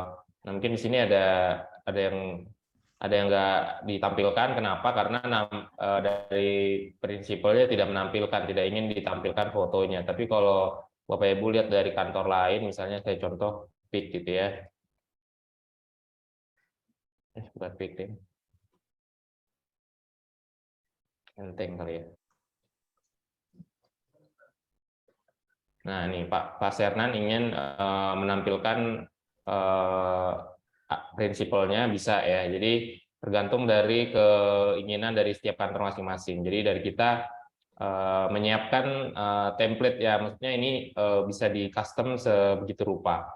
Nah, mungkin di sini ada yang nggak ditampilkan. Kenapa? Karena dari prinsipalnya tidak menampilkan, tidak ingin ditampilkan fotonya. Tapi kalau Bapak Ibu lihat dari kantor lain, misalnya saya contoh PIK gitu ya. Bukan PIK deh. Enteng kali ya. Nah, ini Pak Sernan ingin menampilkan prinsipalnya bisa ya. Jadi tergantung dari keinginan dari setiap kantor masing-masing. Jadi dari kita menyiapkan template ya, maksudnya ini bisa di custom sebegitu rupa.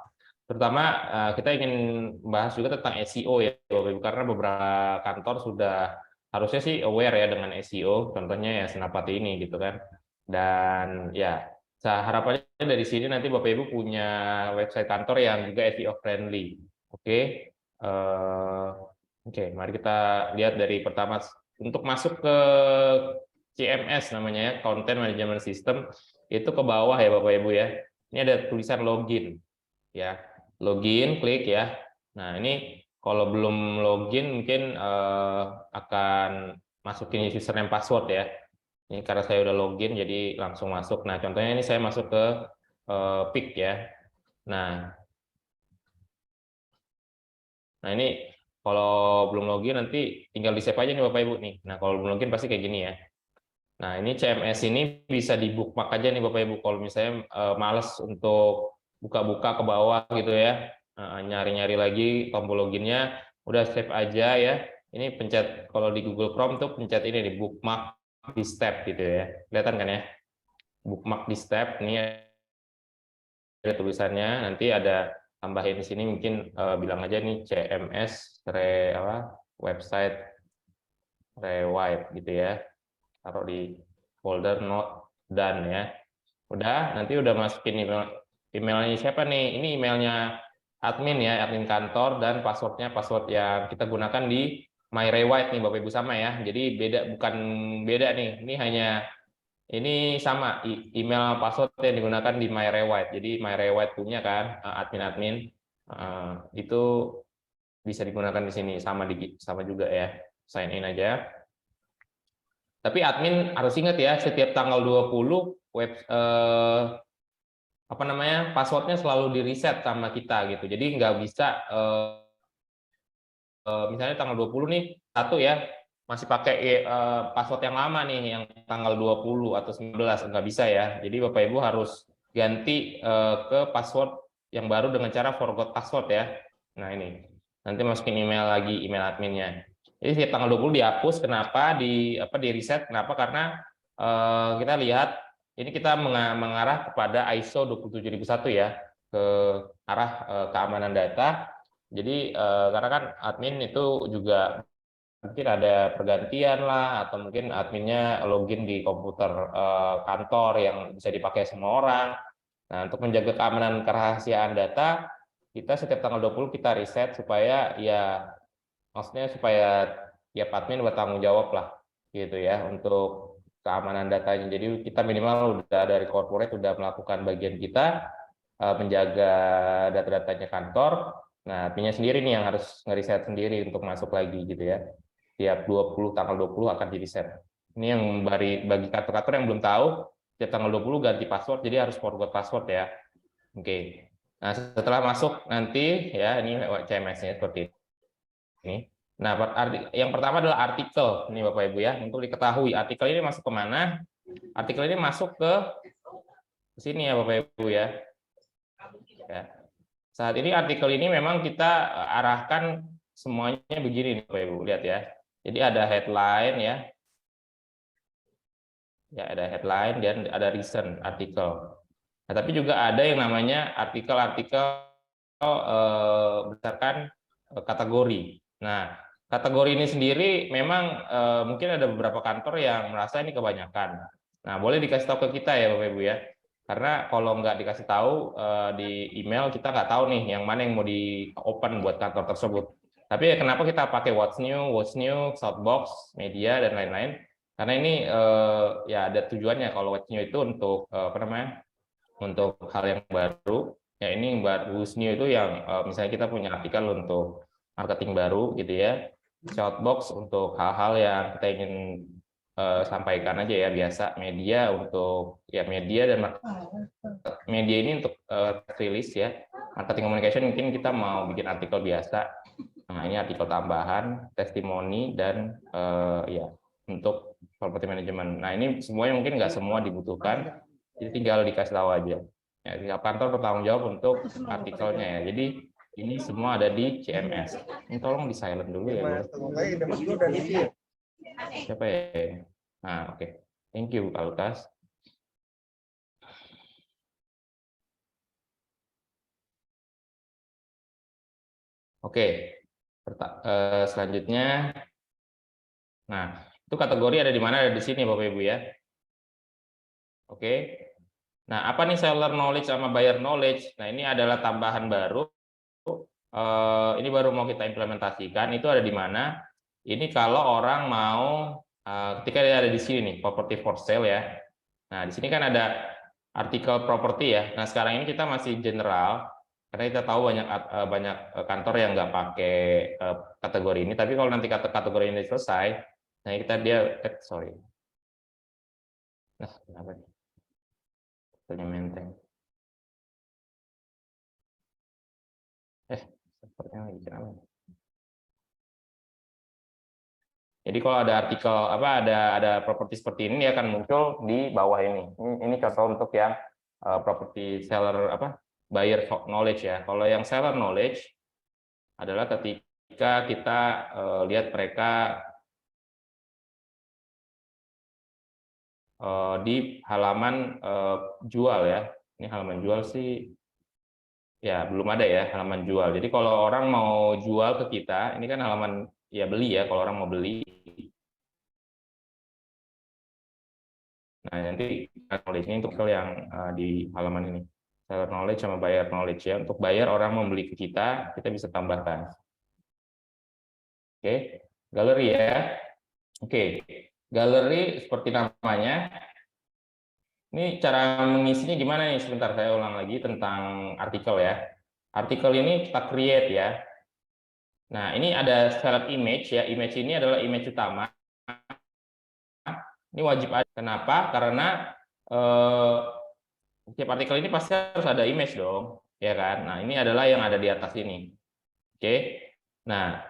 Terutama kita ingin bahas juga tentang SEO ya, Bapak Ibu, karena beberapa kantor sudah harusnya sih aware ya dengan SEO, contohnya ya Senapati ini gitu kan. Dan ya harapannya dari sini nanti Bapak Ibu punya website kantor yang juga SEO friendly. Oke. Oke, mari kita lihat dari pertama untuk masuk ke CMS namanya ya, Content Management System, itu ke bawah ya Bapak Ibu ya. Ini ada tulisan login ya. Login, klik ya. Nah, ini kalau belum login mungkin akan masukin username password ya. Ini karena saya udah login jadi langsung masuk. Nah, contohnya ini saya masuk ke PIK ya. Nah, ini kalau belum login nanti tinggal di save aja nih Bapak Ibu nih. Nah, kalau belum login pasti kayak gini ya. Nah, ini CMS ini bisa di bookmark aja nih Bapak Ibu. Kalau misalnya males untuk buka-buka ke bawah gitu ya, nyari-nyari lagi tombol loginnya, udah save aja ya. Ini pencet, kalau di Google Chrome tuh pencet ini di bookmark di step gitu ya. Kelihatan kan ya? Bookmark di step, ini ada tulisannya, nanti ada tambahin di sini mungkin bilang aja nih CMS website rewrite gitu ya. Taruh di folder note done ya. Udah, nanti udah masukin emailnya siapa nih? Ini emailnya admin ya, admin kantor, dan passwordnya password yang kita gunakan di My Rewrite nih Bapak Ibu sama ya. Jadi bukan beda nih. Ini sama email password yang digunakan di My Rewrite. Jadi My Rewrite punya kan admin-admin itu bisa digunakan di sini sama juga ya. Sign in aja. Tapi admin harus ingat ya, setiap tanggal 20 passwordnya selalu di reset sama kita gitu. Jadi nggak bisa misalnya tanggal 20 nih satu ya masih pakai password yang lama nih yang tanggal 20 atau 19, nggak bisa ya. Jadi Bapak Ibu harus ganti ke password yang baru dengan cara forgot password ya. Nah, ini nanti masukin email lagi, email adminnya. Jadi setiap tanggal 20 dihapus. Kenapa di reset? Kenapa? Karena kita lihat ini kita mengarah kepada ISO 27001 ya, ke arah keamanan data. Jadi karena kan admin itu juga mungkin ada pergantian lah, atau mungkin adminnya login di komputer kantor yang bisa dipakai semua orang. Nah, untuk menjaga keamanan kerahasiaan data, kita setiap tanggal 20 kita riset supaya ya, maksudnya supaya tiap admin bertanggung jawab lah gitu ya untuk keamanan datanya. Jadi kita minimal udah dari corporate udah melakukan bagian kita menjaga data-datanya kantor. Nah, adminnya sendiri nih yang harus ngeriset sendiri untuk masuk lagi gitu ya. Tiap tanggal 20 akan di reset. Ini yang bagi kantor-kantor yang belum tahu, tiap tanggal 20 ganti password, jadi harus forgot password ya. Oke. Nah, setelah masuk nanti ya, ini CMS-nya seperti ini. Nah, yang pertama adalah artikel. Ini Bapak Ibu ya, untuk diketahui artikel ini masuk ke mana? Artikel ini masuk ke sini ya Bapak Ibu ya. Ya. Saat ini artikel ini memang kita arahkan semuanya begini nih Bapak Ibu, lihat ya. Jadi ada headline ya. Ya, ada headline dan ada recent artikel. Nah, tapi juga ada yang namanya artikel-artikel berdasarkan kategori. Nah, kategori ini sendiri memang mungkin ada beberapa kantor yang merasa ini kebanyakan. Nah, boleh dikasih tahu ke kita ya Bapak Ibu ya. Karena kalau nggak dikasih tahu di email, kita nggak tahu nih yang mana yang mau di open buat kantor tersebut. Tapi ya kenapa kita pakai What's New, Shoutbox, media dan lain-lain? Karena ini ya ada tujuannya. Kalau What's New itu untuk untuk hal yang baru. Ya, ini bagus new itu yang misalnya kita punya artikel untuk marketing baru gitu ya. Shoutbox untuk hal-hal yang kita ingin sampaikan aja ya, biasa media untuk ya media dan media ini untuk rilis ya. Marketing communication mungkin kita mau bikin artikel biasa. Nah, ini artikel tambahan, testimoni, dan ya untuk property management. Nah, ini semuanya mungkin nggak semua dibutuhkan, jadi tinggal dikasih tahu aja. Ya, tinggal kantor bertanggung jawab untuk artikelnya ya. Jadi ini semua ada di CMS. Ini tolong di silent dulu ya. Siapa ya? Nah, oke. Thank you, Pak Lukas. Oke, selanjutnya. Nah, itu kategori ada di mana? Ada di sini, Bapak Ibu ya. Oke. Nah, apa nih seller knowledge sama buyer knowledge? Nah, ini adalah tambahan baru. Ini baru mau kita implementasikan. Itu ada di mana? Ini kalau orang mau, ketika dia ada di sini nih, property for sale ya. Nah, di sini kan ada artikel property ya. Nah, sekarang ini kita masih general, karena kita tahu banyak kantor yang nggak pakai kategori ini. Tapi kalau nanti kategori ini selesai, nah sorry. Nah, kenapa nih? Menteng. Sepertinya lagi kenapa? Jadi kalau ada artikel ada properti seperti ini, dia akan muncul di bawah ini. Ini contoh untuk yang properti seller buyer knowledge ya. Kalau yang seller knowledge adalah ketika kita lihat mereka di halaman jual ya. Ini halaman jual sih ya belum ada ya halaman jual. Jadi kalau orang mau jual ke kita, ini kan halaman ya beli ya. Kalau orang mau beli. Nah, nanti knowledge ini untuk yang di halaman ini. Seller knowledge sama buyer knowledge ya. Untuk buyer orang membeli ke kita bisa tambahkan. Oke, galeri ya. Oke, galeri seperti namanya. Ini cara mengisinya gimana nih? Sebentar saya ulang lagi tentang artikel ya. Artikel ini kita create ya. Nah, ini ada select image ya. Image ini adalah image utama. Ini wajib ada. Kenapa? Karena tiap artikel ini pasti harus ada image dong, ya kan? Nah, ini adalah yang ada di atas ini. Oke. Nah,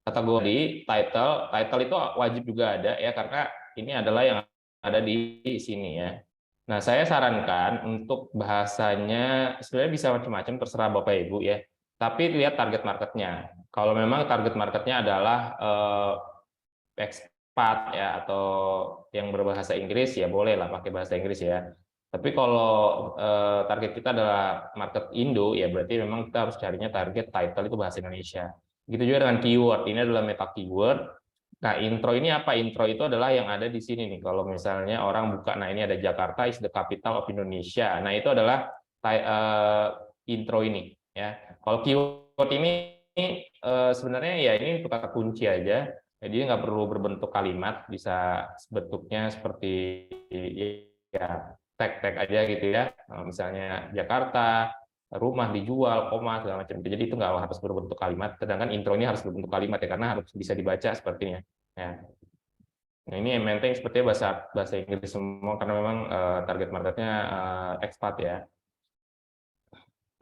kategori title itu wajib juga ada ya, karena ini adalah yang ada di sini ya. Nah, saya sarankan untuk bahasanya sebenarnya bisa macam-macam, terserah Bapak Ibu ya. Tapi lihat target marketnya. Kalau memang target marketnya adalah expat ya, atau yang berbahasa Inggris, ya boleh lah pakai bahasa Inggris ya. Tapi kalau target kita adalah market Indo, ya berarti memang kita harus carinya target title itu bahasa Indonesia. Begitu juga dengan keyword, ini adalah meta keyword. Nah, intro ini apa? Intro itu adalah yang ada di sini nih. Kalau misalnya orang buka, nah ini ada Jakarta is the capital of Indonesia. Nah, itu adalah intro ini ya. Kalau keyword ini sebenarnya ya ini kata kunci aja. Jadi nggak perlu berbentuk kalimat, bisa bentuknya seperti ya tag-tag aja gitu ya. Misalnya Jakarta, rumah dijual, koma segala macam. Jadi itu nggak harus berbentuk kalimat. Sedangkan intro ini harus berbentuk kalimat ya, karena harus bisa dibaca sepertinya. Ya. Nah, ini yang penting sepertinya bahasa Inggris semua, karena memang target marketnya expat ya.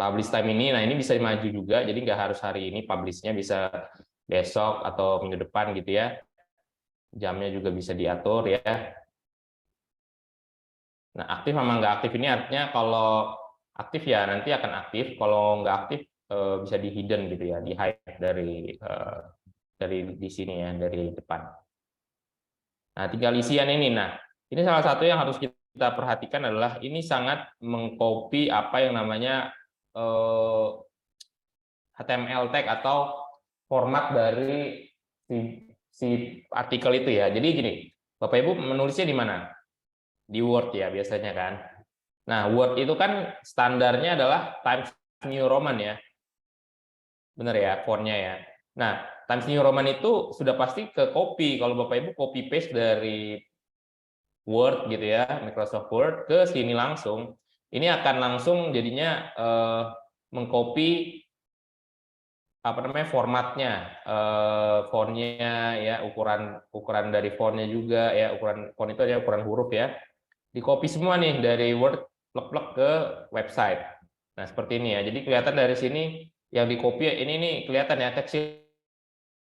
Publish time ini, nah ini bisa maju juga, jadi nggak harus hari ini publishnya, bisa besok atau minggu depan gitu ya. Jamnya juga bisa diatur ya. Nah, aktif sama nggak aktif ini artinya kalau aktif ya nanti akan aktif, kalau nggak aktif bisa di hidden gitu ya, di hide dari di sini ya, dari depan. Nah, tinggal isian ini. Nah, ini salah satu yang harus kita perhatikan adalah ini sangat mengcopy apa yang namanya HTML tag atau format dari si artikel itu ya. Jadi gini, Bapak Ibu menulisnya di mana? Di Word ya biasanya kan. Nah, Word itu kan standarnya adalah Times New Roman ya. Benar ya, fontnya ya. Nah, Times New Roman itu sudah pasti ke copy. Kalau Bapak Ibu copy paste dari Word gitu ya, Microsoft Word ke sini langsung, ini akan langsung jadinya mengcopy apa namanya formatnya, fontnya ya, ukuran dari fontnya juga ya, ukuran font itu aja ukuran huruf ya, di copy semua nih dari Word plek-plek ke website. Nah seperti ini ya, jadi kelihatan dari sini yang di copy ini nih kelihatan ya kecil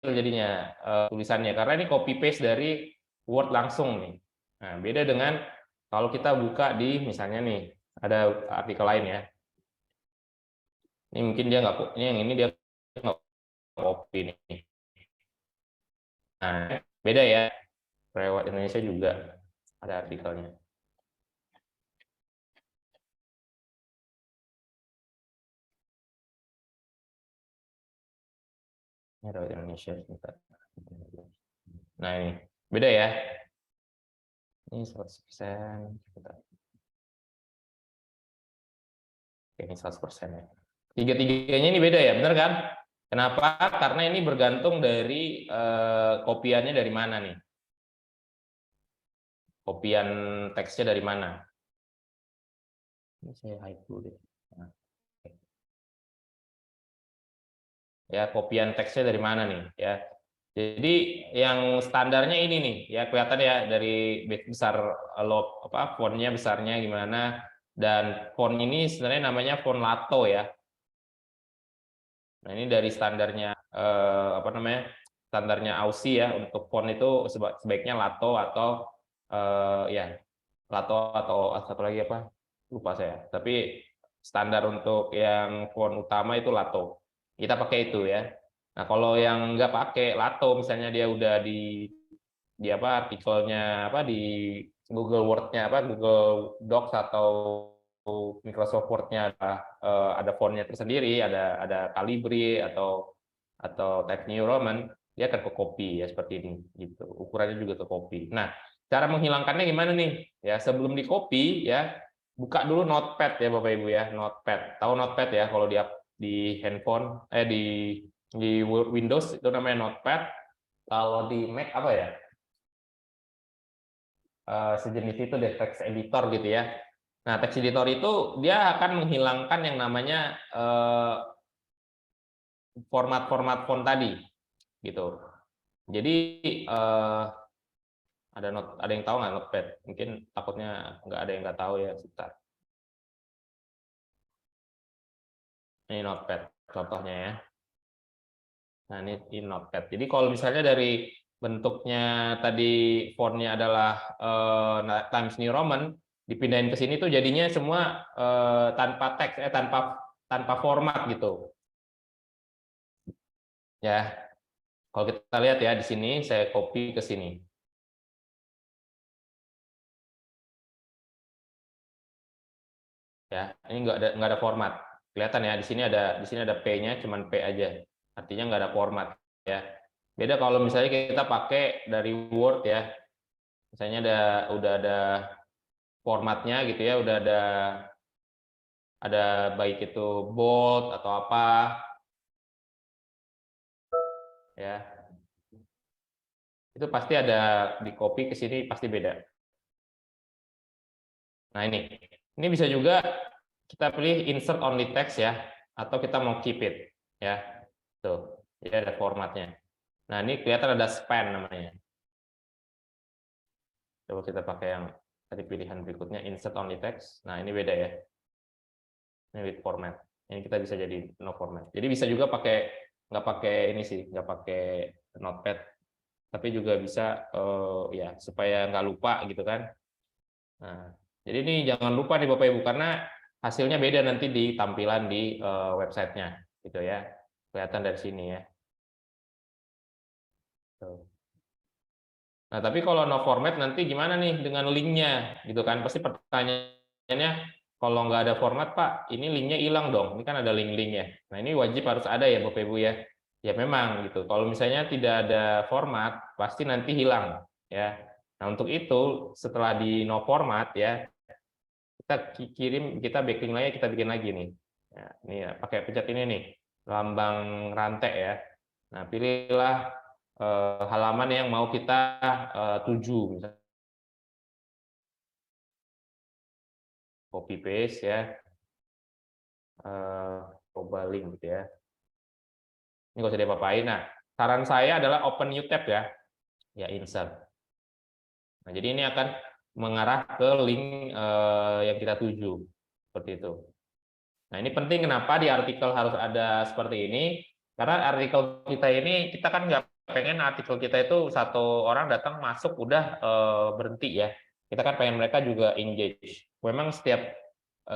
jadinya tulisannya karena ini copy paste dari Word langsung nih. Nah beda dengan kalau kita buka di misalnya nih ada artikel lain ya, ini mungkin dia nggak, ini yang ini dia nggak copy nih. Nah beda ya, lewat Indonesia juga ada artikelnya. Ini lewat Indonesia. Nah ini beda ya. Ini 100%. Ini 100% ya. Tiga-tiganya ini beda ya, benar kan? Kenapa? Karena ini bergantung dari kopiannya dari mana nih. Kopian teksnya dari mana. Ini saya hide dulu deh. Nah, ya, kopian teksnya dari mana nih ya. Jadi yang standarnya ini nih ya, kelihatan ya dari besar fontnya besarnya gimana, dan font ini sebenarnya namanya font Lato ya. Nah ini dari standarnya apa namanya, standarnya Aussie ya, untuk font itu sebaiknya Lato atau ya Lato atau satu lagi apa lupa saya, tapi standar untuk yang font utama itu Lato, kita pakai itu ya. Nah kalau yang nggak pakai Lato misalnya dia udah di apa artikelnya apa di Google Word-nya apa Google Docs atau Microsoft Word-nya ada fontnya tersendiri, ada Calibri atau Times New Roman, dia akan ke copy ya seperti ini gitu. Ukurannya juga ke copy. Nah, cara menghilangkannya gimana nih? Ya, sebelum di copy ya, buka dulu Notepad ya Bapak Ibu ya, Notepad. Tahu Notepad ya kalau di handphone di Windows itu namanya Notepad. Kalau di Mac apa ya? Sejenis itu deh, text editor gitu ya. Nah, text editor itu dia akan menghilangkan yang namanya format-format font tadi, gitu. Jadi ada yang tahu nggak Notepad? Mungkin takutnya nggak ada yang nggak tahu ya, sebentar. Ini Notepad contohnya ya. Nah ini Notepad. Jadi kalau misalnya dari bentuknya tadi fontnya adalah Times New Roman, dipindahin ke sini tuh jadinya semua tanpa teks, tanpa format gitu. Ya, kalau kita lihat ya di sini, saya copy ke sini. Ya, ini nggak ada format. Kelihatan ya di sini ada P-nya, cuman P aja. Artinya nggak ada format ya. Beda kalau misalnya kita pakai dari Word ya. Misalnya udah ada formatnya gitu ya, udah ada baik itu bold atau apa ya. Itu pasti ada di copy ke sini pasti beda. Nah, ini bisa juga kita pilih insert only text ya, atau kita mau keep it ya. Tuh, jadi ada formatnya. Nah, ini kelihatan ada span namanya. Coba kita pakai yang tadi pilihan berikutnya, insert only text. Nah, ini beda ya. Ini with format. Ini kita bisa jadi no format. Jadi bisa juga pakai, nggak pakai ini sih, nggak pakai notepad, tapi juga bisa ya supaya nggak lupa gitu kan. Nah, jadi ini jangan lupa nih Bapak Ibu, karena hasilnya beda nanti di tampilan di websitenya gitu ya. Kelihatan dari sini ya. Tuh. Nah, tapi kalau no format nanti gimana nih dengan linknya gitu kan? Pasti pertanyaannya, kalau nggak ada format Pak, ini linknya hilang dong. Ini kan ada link-link ya. Nah, ini wajib harus ada ya Bapak Ibu ya. Ya memang gitu. Kalau misalnya tidak ada format, pasti nanti hilang ya. Nah, untuk itu setelah di no format ya, kita kita backlink lagi, kita bikin lagi nih. Ya, ini ya, pakai pencet ini nih, lambang rantai ya. Nah, pilihlah halaman yang mau kita tuju misalnya. copy paste ya, coba link gitu ya. Ini nggak usah diapa-apain. Nah, saran saya adalah open new tab ya, insert. Nah, jadi ini akan mengarah ke link yang kita tuju, seperti itu. Nah, ini penting kenapa di artikel harus ada seperti ini, karena artikel kita ini, kita kan nggak pengen artikel kita itu satu orang datang masuk udah berhenti ya. Kita kan pengen mereka juga engage. Memang setiap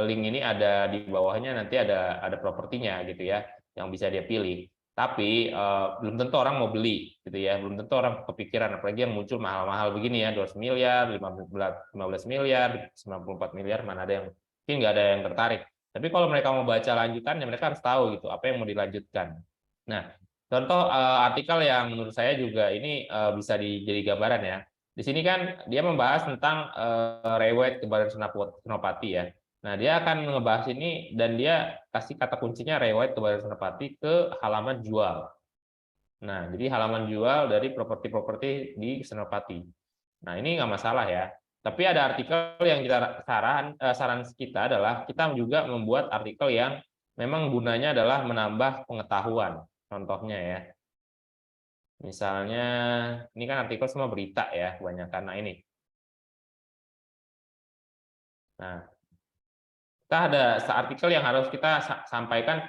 link ini ada di bawahnya nanti ada propertinya gitu ya, yang bisa dia pilih. Tapi belum tentu orang mau beli gitu ya, belum tentu orang kepikiran, apalagi yang muncul mahal-mahal begini ya, 12 miliar, 15 miliar, 94 miliar, mana ada yang mungkin nggak ada yang tertarik. Tapi kalau mereka mau baca lanjutannya, mereka harus tahu gitu apa yang mau dilanjutkan. Nah, contoh artikel yang menurut saya juga ini bisa jadi gambaran ya. Di sini kan dia membahas tentang riwayat kebadan senopati ya. Nah, dia akan ngebahas ini dan dia kasih kata kuncinya riwayat kebadan senopati ke halaman jual. Nah, jadi halaman jual dari properti-properti di Senopati. Nah, ini nggak masalah ya. Tapi ada artikel yang kita saran kita adalah kita juga membuat artikel yang memang gunanya adalah menambah pengetahuan. Contohnya ya. Misalnya, ini kan artikel semua berita ya, kebanyakan. Nah, ini. Nah, kita ada artikel yang harus kita sampaikan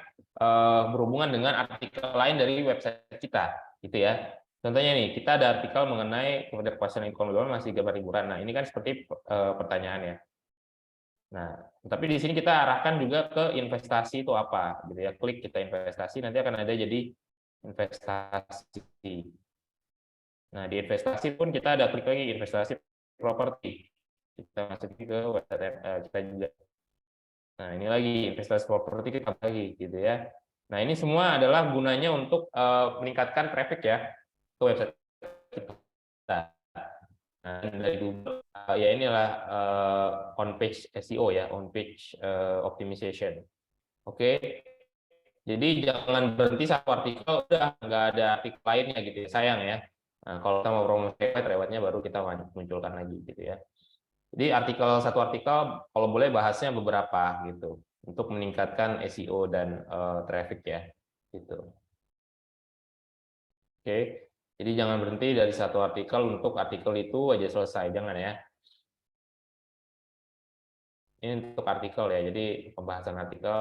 berhubungan dengan artikel lain dari website kita, gitu ya. Contohnya nih, kita ada artikel mengenai kepuasan ekonomi masih gambar hiburan. Nah, ini kan seperti pertanyaannya. Nah, tapi di sini kita arahkan juga ke investasi itu apa, gitu ya. Klik kita investasi, nanti akan ada jadi investasi. Nah, di investasi pun kita ada klik lagi investasi properti. Kita masuk ke website kita juga. Nah, ini lagi investasi properti kita lagi gitu ya. Nah, ini semua adalah gunanya untuk meningkatkan traffic ya ke website kita. Nah, dari Google ya inilah on page SEO ya, on page optimization. Oke. Jadi jangan berhenti satu artikel udah nggak ada artikel lainnya gitu ya. Sayang ya. Nah, kalau kita mau promosi lewatnya baru kita munculkan lagi gitu ya. Jadi satu artikel kalau boleh bahasnya beberapa gitu untuk meningkatkan SEO dan traffic ya gitu. Oke. Jadi jangan berhenti dari satu artikel untuk artikel itu aja selesai, jangan ya. Ini untuk artikel ya. Jadi pembahasan artikel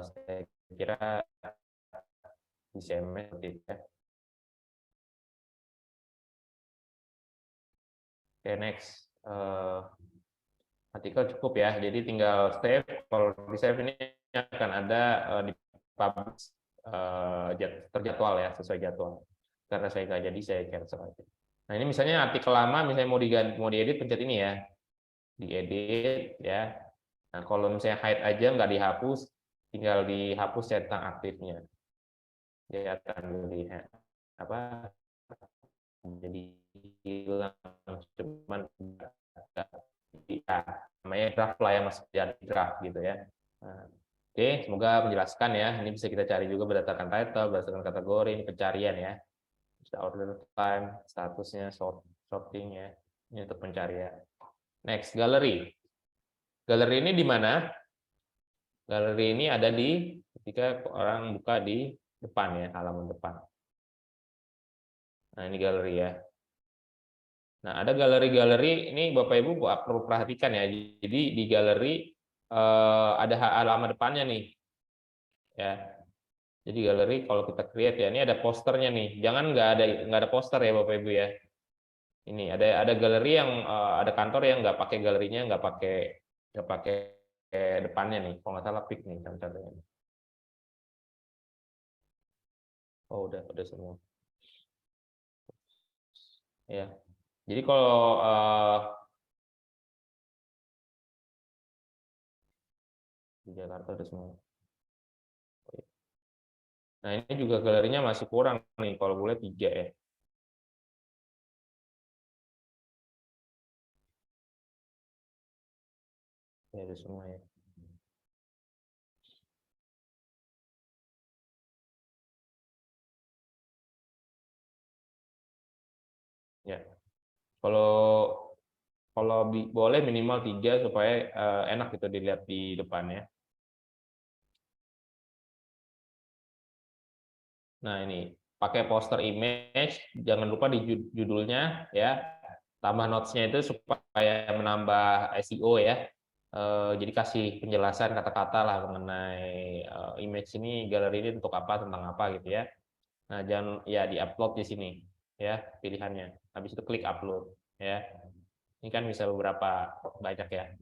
saya kira bisa seperti itu ya. Oke, next. Artikel cukup ya, jadi tinggal save. Kalau di save ini akan ada di publish terjadwal ya, sesuai jadwal. Karena saya nggak jadi, saya cancel aja. Nah, ini misalnya artikel lama, misalnya mau diedit, pencet ini ya, diedit ya. Nah, kalau misalnya hide aja nggak dihapus, tinggal dihapus centang aktifnya. Dia akan dilihat apa jadi hilang, cuman ya, namanya draft lah ya, masih jadi draft gitu ya. Nah, oke, semoga menjelaskan ya. Ini bisa kita cari juga berdasarkan title, berdasarkan kategori, ini pencarian ya. Bisa order time, statusnya, sorting ya. Ini untuk pencarian. Next, galeri. Galeri ini di mana? Galeri ini ada di ketika orang buka di depan ya, halaman depan. Nah, ini galeri ya. Nah, ada galeri-galeri ini Bapak Ibu perlu perhatikan ya. Jadi di galeri ada halaman depannya nih. Ya. Jadi galeri kalau kita create ya, ini ada posternya nih. Jangan nggak ada poster ya Bapak Ibu ya. Ini ada galeri yang ada kantor yang nggak pakai galerinya, nggak pakai depannya nih. Kalau nggak salah pick nih contohnya. Oh, udah semua. Ya. Jadi kalau di Jakarta udah semua. Nah, ini juga galerinya masih kurang nih, kalau boleh 3 ya. Ya, udah semua ya. Ya. Kalau Kalau boleh minimal 3 supaya enak gitu dilihat di depannya. Nah, ini pakai poster image, jangan lupa di judulnya ya. Tambah notes-nya itu supaya menambah SEO ya. Jadi kasih penjelasan kata-kata lah mengenai image ini, galeri ini untuk apa, tentang apa gitu ya. Nah, jangan ya di-upload di sini ya pilihannya. Habis itu klik upload ya. Ini kan bisa beberapa banyak ya.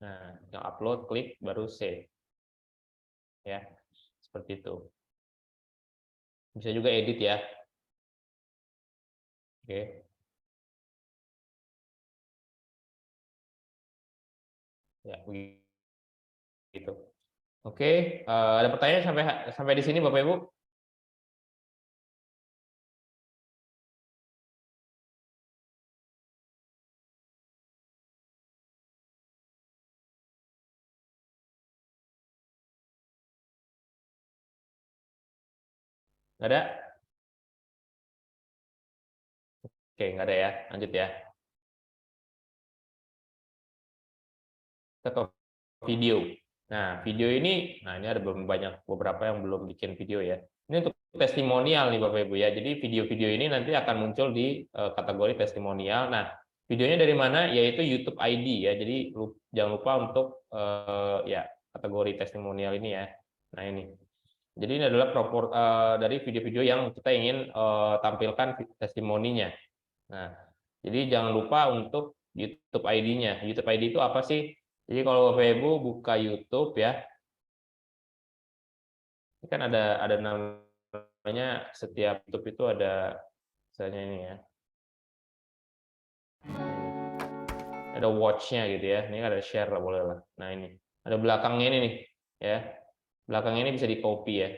Nah, yang upload klik baru save ya. Seperti itu. Bisa juga edit ya. Oke. Ya, begitu. Oke, ada pertanyaan sampai sampai di sini Bapak Ibu? Nggak ada? Oke, nggak ada ya. Lanjut ya. Kita ke video. Nah, video ini, nah ini ada beberapa yang belum bikin video ya. Ini untuk testimonial nih Bapak Ibu ya. Jadi video-video ini nanti akan muncul di kategori testimonial. Nah, videonya dari mana? Yaitu YouTube ID ya. Jadi jangan lupa untuk ya kategori testimonial ini ya. Nah ini. Jadi ini adalah dari video-video yang kita ingin tampilkan testimoninya. Nah, jadi jangan lupa untuk YouTube ID-nya. YouTube ID itu apa sih? Jadi kalau Bapak Ibu buka YouTube ya, ini kan ada namanya, setiap YouTube itu ada misalnya ini ya. Ada watch-nya gitu ya. Ini ada share lah boleh lah. Nah, ini. Ada belakangnya ini nih ya. Belakangnya ini bisa di-copy ya.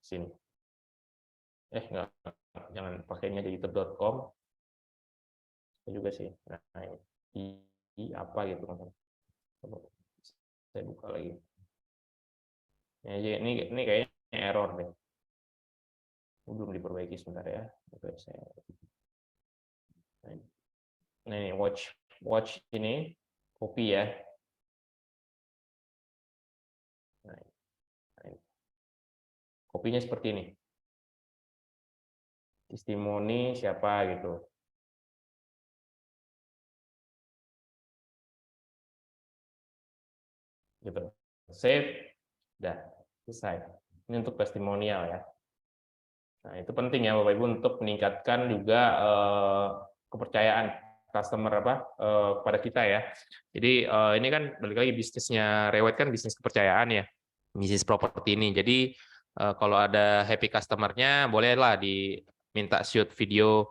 Sini. Enggak, jangan pakainya di youtube.com juga sih. Nah, ini apa gitu kan. Saya buka lagi. Ini kayaknya error deh. Belum diperbaiki sebentar ya. Oke, nah ini watch ini copy ya. Nah, ini. Kopinya seperti ini. Testimoni siapa gitu. Gitu. Save. Udah selesai. Ini untuk testimonial ya. Nah, itu penting ya Bapak Ibu untuk meningkatkan juga kepercayaan customer kepada kita ya. Jadi ini kan balik lagi bisnisnya Rewet kan bisnis kepercayaan ya. Bisnis properti ini. Jadi kalau ada happy customer-nya bolehlah diminta shoot video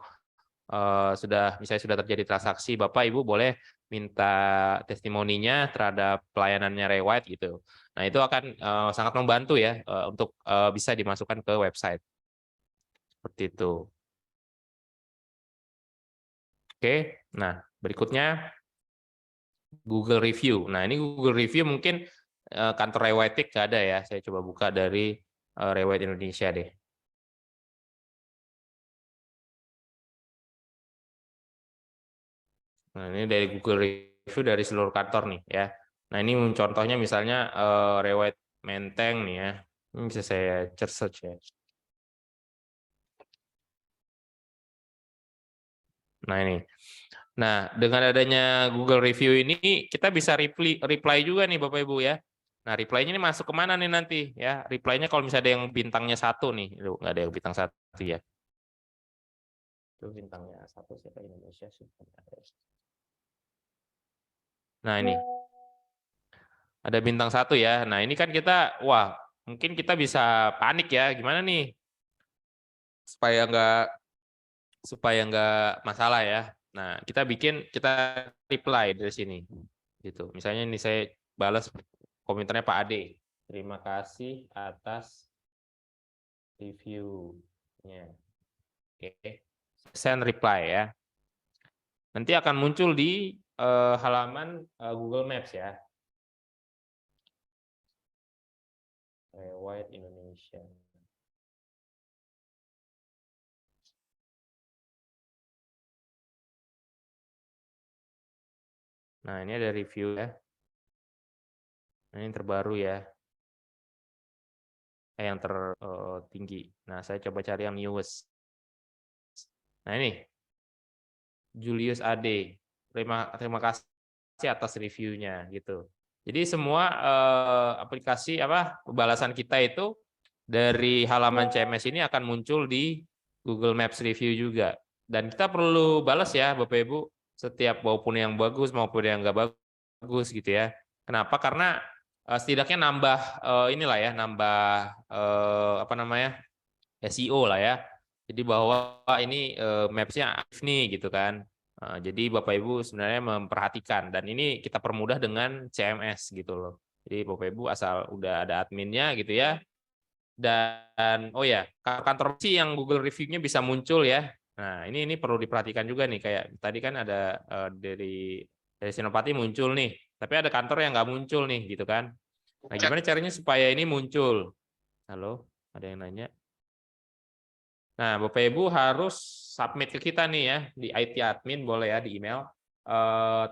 misalnya sudah terjadi transaksi, Bapak Ibu boleh minta testimoninya terhadap pelayanannya Rewet gitu. Nah, itu akan sangat membantu ya untuk bisa dimasukkan ke website. Seperti itu. Oke, nah berikutnya Google Review. Nah, ini Google Review mungkin kantor Rewetik nggak ada ya. Saya coba buka dari Rewet Indonesia deh. Nah, ini dari Google Review dari seluruh kantor nih ya. Nah, ini contohnya misalnya Rewet Menteng nih ya. Ini bisa saya search ya. Nah, ini. Nah, dengan adanya Google Review ini kita bisa reply juga nih Bapak Ibu ya. Nah, reply-nya ini masuk kemana nih nanti ya? Reply-nya kalau misalnya ada yang bintangnya 1 nih, nggak ada yang bintang 1 ya. Itu bintangnya 1 siapa, Indonesia sih. Nah, ini ada bintang 1 ya. Nah, ini kan kita, wah, mungkin kita bisa panik ya. Gimana nih supaya nggak masalah ya. Nah, kita reply dari sini. Gitu. Misalnya ini saya balas komentarnya Pak Ade. Terima kasih atas review-nya. Oke. Send reply ya. Nanti akan muncul di halaman Google Maps ya. Rewet Indonesia. Nah, ini ada review ya. Nah, ini terbaru ya. Yang tertinggi. Nah, saya coba cari yang newest. Nah, ini Julius AD. Terima kasih atas reviewnya gitu. Jadi semua aplikasi pembalasan kita itu dari halaman CMS ini akan muncul di Google Maps Review juga. Dan kita perlu balas ya Bapak Ibu, setiap maupun yang bagus maupun yang nggak bagus gitu ya. Kenapa? Karena setidaknya nambah inilah ya, nambah SEO lah ya. Jadi bahwa ini maps-nya aktif nih gitu kan. Jadi Bapak Ibu sebenarnya memperhatikan, dan ini kita permudah dengan CMS gitu loh. Jadi Bapak Ibu asal udah ada adminnya gitu ya. Dan oh ya, kantor sih yang Google review-nya bisa muncul ya. Nah, ini perlu diperhatikan juga nih, kayak tadi kan ada dari Senopati muncul nih, tapi ada kantor yang nggak muncul nih gitu kan. Nah, gimana caranya supaya ini muncul? Halo, ada yang nanya? Nah, Bapak Ibu harus submit ke kita nih ya, di IT admin boleh ya, di email.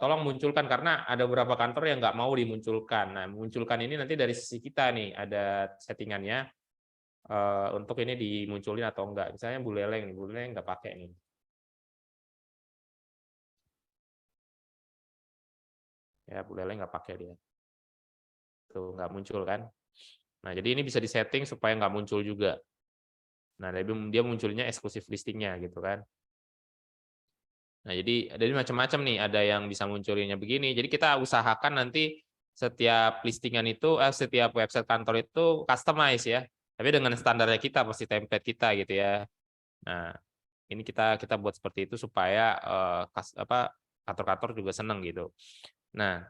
Tolong munculkan, karena ada beberapa kantor yang nggak mau dimunculkan. Nah, munculkan ini nanti dari sisi kita nih, ada settingannya untuk ini dimunculin atau enggak. Misalnya Bu Leleng nggak pakai nih. Ya, Bu Leleng nggak pakai dia. Tuh, nggak muncul kan. Nah, jadi ini bisa disetting supaya nggak muncul juga. Nah, dia munculnya eksklusif listingnya gitu kan. Nah, jadi macam-macam nih, ada yang bisa munculinnya begini. Jadi kita usahakan nanti setiap listingan itu, setiap website kantor itu customize ya. Tapi dengan standarnya kita, pasti template kita gitu ya. Nah, ini kita buat seperti itu supaya kantor-kantor juga seneng gitu. Nah,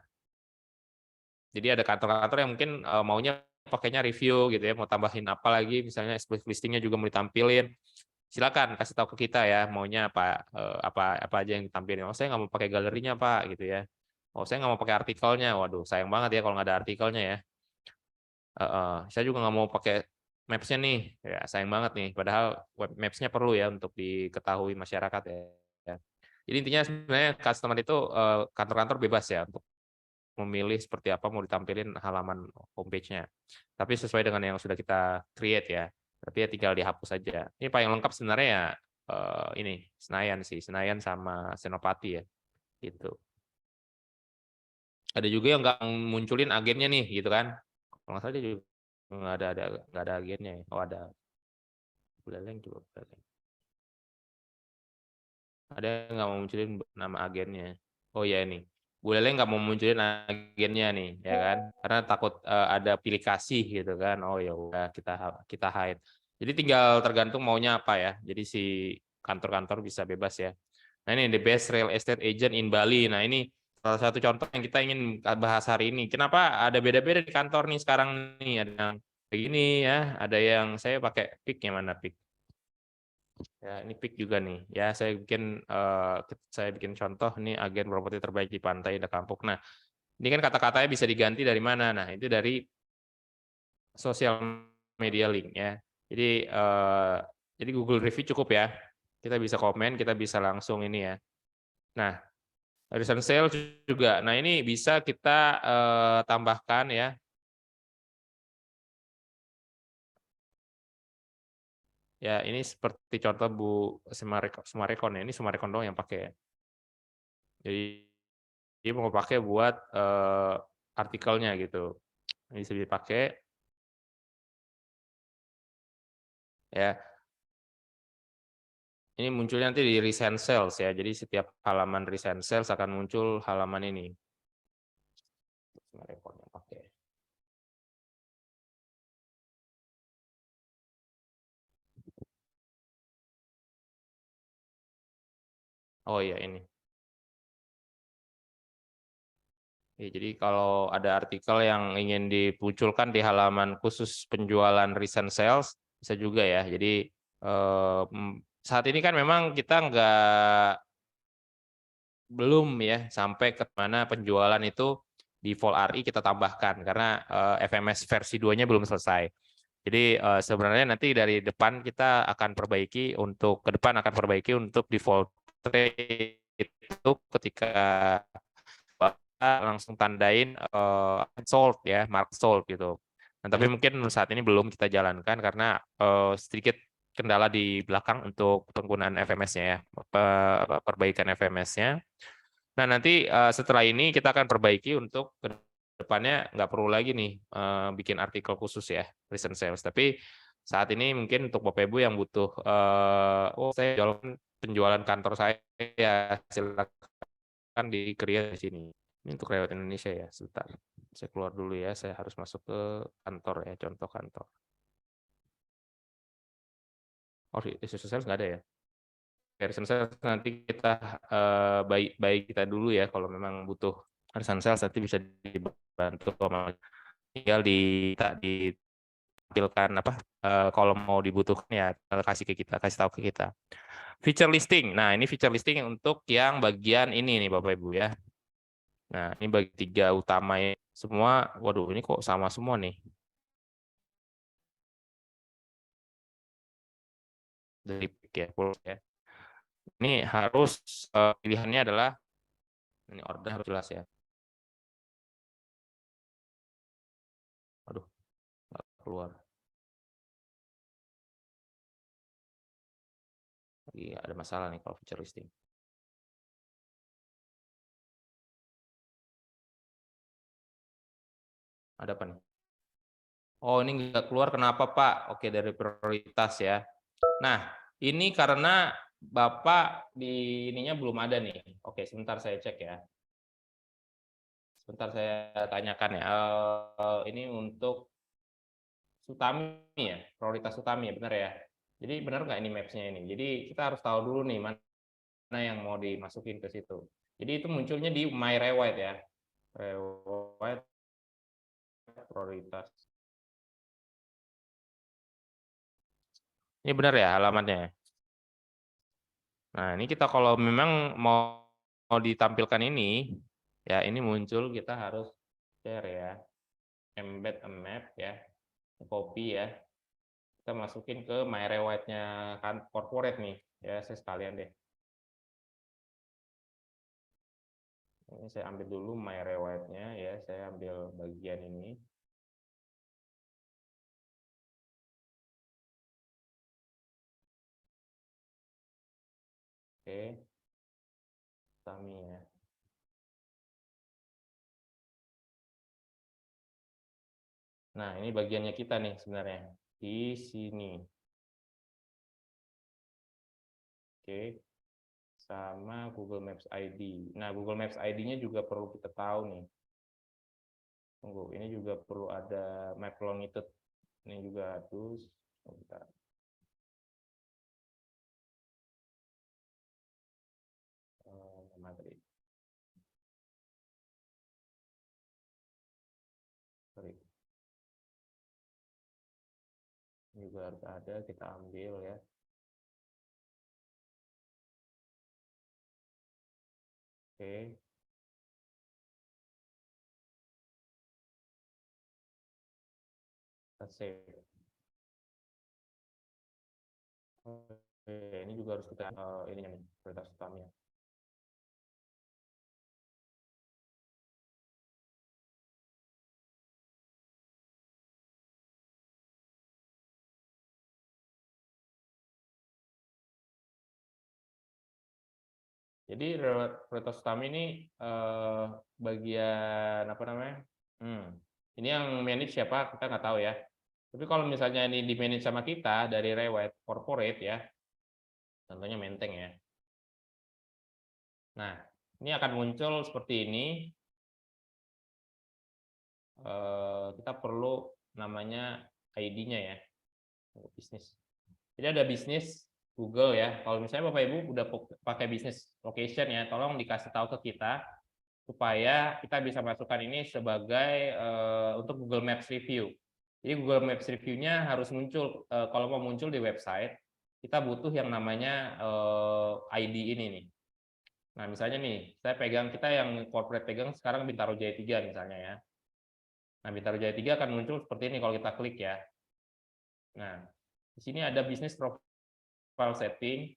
jadi ada kantor-kantor yang mungkin maunya pakainya review gitu ya, mau tambahin apa lagi, misalnya listingnya juga mau ditampilin. Silakan kasih tahu ke kita ya, maunya apa aja yang ditampilin. Oh, saya nggak mau pakai galerinya Pak gitu ya. Oh, saya nggak mau pakai artikelnya. Waduh, sayang banget ya kalau nggak ada artikelnya ya. Saya juga nggak mau pakai maps-nya nih. Ya, sayang banget nih. Padahal web maps-nya perlu ya untuk diketahui masyarakat ya. Jadi intinya sebenarnya customer itu kantor-kantor bebas ya untuk memilih seperti apa mau ditampilin halaman homepage-nya. Tapi sesuai dengan yang sudah kita create ya. Tapi ya tinggal dihapus saja. Ini paling lengkap sebenarnya ya ini Senayan sama Senopati ya. Gitu. Ada juga yang nggak munculin agennya nih gitu kan. Kalau nggak salah dia juga nggak ada agennya ya. Oh, ada. Buleleng juga Buleleng. Ada yang nggak mau munculin nama agennya. Oh ya ini. Buleleng nggak mau munculin agennya nih, ya kan? Karena takut ada pilih kasih gitu kan. Oh ya udah kita hide. Jadi tinggal tergantung maunya apa ya. Jadi si kantor-kantor bisa bebas ya. Nah, ini the best real estate agent in Bali. Nah, ini salah satu contoh yang kita ingin bahas hari ini. Kenapa ada beda-beda di kantor nih sekarang nih? Ada yang begini ya, ada yang saya pakai pick, yang mana pick? Ya, ini pick juga nih. Ya, saya bikin contoh nih, agen properti terbaik di Pantai Indah Kapuk. Nah, ini kan kata-katanya bisa diganti dari mana? Nah, itu dari sosial media link ya. Jadi Google Review cukup ya. Kita bisa komen, kita bisa langsung ini ya. Nah, recent sale juga. Nah, ini bisa kita tambahkan ya. Ya, ini seperti contoh Bu Sumarekon ya. Ini Sumarekon doang yang pakai. Jadi dia mau pakai buat artikelnya gitu. Ini bisa dipakai. Ya, ini munculnya nanti di recent sales ya. Jadi setiap halaman recent sales akan muncul halaman ini. Sumarekon yang pakai. Oh iya ini. Ya, jadi kalau ada artikel yang ingin dimunculkan di halaman khusus penjualan recent sales, bisa juga ya. Jadi saat ini kan memang kita belum ya sampai ke mana penjualan itu default RI kita tambahkan, karena FMS versi 2-nya belum selesai. Jadi sebenarnya nanti dari depan kita akan perbaiki untuk default trade itu ketika langsung tandain sold ya, mark sold gitu. Nah, tapi mungkin saat ini belum kita jalankan karena sedikit kendala di belakang untuk penggunaan FMS-nya ya, perbaikan FMS-nya. Nah, nanti setelah ini kita akan perbaiki untuk ke depannya nggak perlu lagi nih bikin artikel khusus ya, recent sales. Tapi saat ini mungkin untuk Bapak Ibu yang butuh, saya jualan penjualan kantor saya, silakan di-create di sini. Ini untuk lewat Indonesia ya, sebentar. Saya keluar dulu ya, saya harus masuk ke kantor ya, contoh kantor. Oh, di recent sales nggak ada ya? Recent sales nanti kita baik kita dulu ya, kalau memang butuh recent sales nanti bisa dibantu sama tinggal ditampilkan apa kalau mau dibutuhkan ya kasih ke kita, kasih tahu ke kita. Feature listing. Nah, ini feature listing untuk yang bagian ini nih Bapak Ibu ya. Nah, ini bagi 3 utama ya. Semua, waduh ini kok sama semua nih. Dari ya, ya. Ini harus pilihannya adalah ini order harus jelas ya. Aduh, nggak keluar. Iya, ada masalah nih kalau feature listing. Ada apa nih? Oh, ini nggak keluar kenapa Pak? Oke, dari prioritas ya. Nah, ini karena Bapak di ininya belum ada nih. Oke, sebentar saya cek ya. Sebentar saya tanyakan ya. Ini untuk Sutami ya, prioritas Sutami ya, benar ya. Jadi benar nggak ini maps-nya ini? Jadi kita harus tahu dulu nih mana yang mau dimasukin ke situ. Jadi itu munculnya di My Rewrite ya. Rewrite prioritas. Ini benar ya halamannya. Nah, ini kita kalau memang mau ditampilkan ini, ya ini muncul kita harus share ya, embed a map ya, copy ya, kita masukin ke My Rewrite-nya kan corporate nih, ya saya sekalian deh. Ini saya ambil dulu My Rewrite-nya ya, saya ambil bagian ini. Oke, kami ya. Nah, ini bagiannya kita nih sebenarnya di sini. Oke, sama Google Maps ID. Nah, Google Maps ID-nya juga perlu kita tahu nih. Tunggu, ini juga perlu ada map longitude. Ini juga harus. Bentar. Materi. Sorry. Ini juga harus ada, kita ambil ya. Oke. Kita save. Oke, ini juga harus kita ininya nih, prioritas utamanya. Jadi prioritas utama ini bagian apa namanya? Ini yang manage siapa kita nggak tahu ya. Tapi kalau misalnya ini di manage sama kita dari Rewet corporate ya, contohnya Menteng ya. Nah, ini akan muncul seperti ini. Kita perlu namanya ID-nya ya, bisnis. Jadi ada bisnis Google ya. Kalau misalnya Bapak Ibu udah pakai bisnis location ya, tolong dikasih tahu ke kita supaya kita bisa masukkan ini sebagai untuk Google Maps Review. Jadi Google Maps Review-nya harus muncul, kalau mau muncul di website, kita butuh yang namanya ID ini nih. Nah, misalnya nih, kita yang corporate pegang sekarang Bintaro Jaya 3 misalnya ya. Nah, Bintaro Jaya 3 akan muncul seperti ini kalau kita klik ya. Nah, di sini ada bisnis profile setting.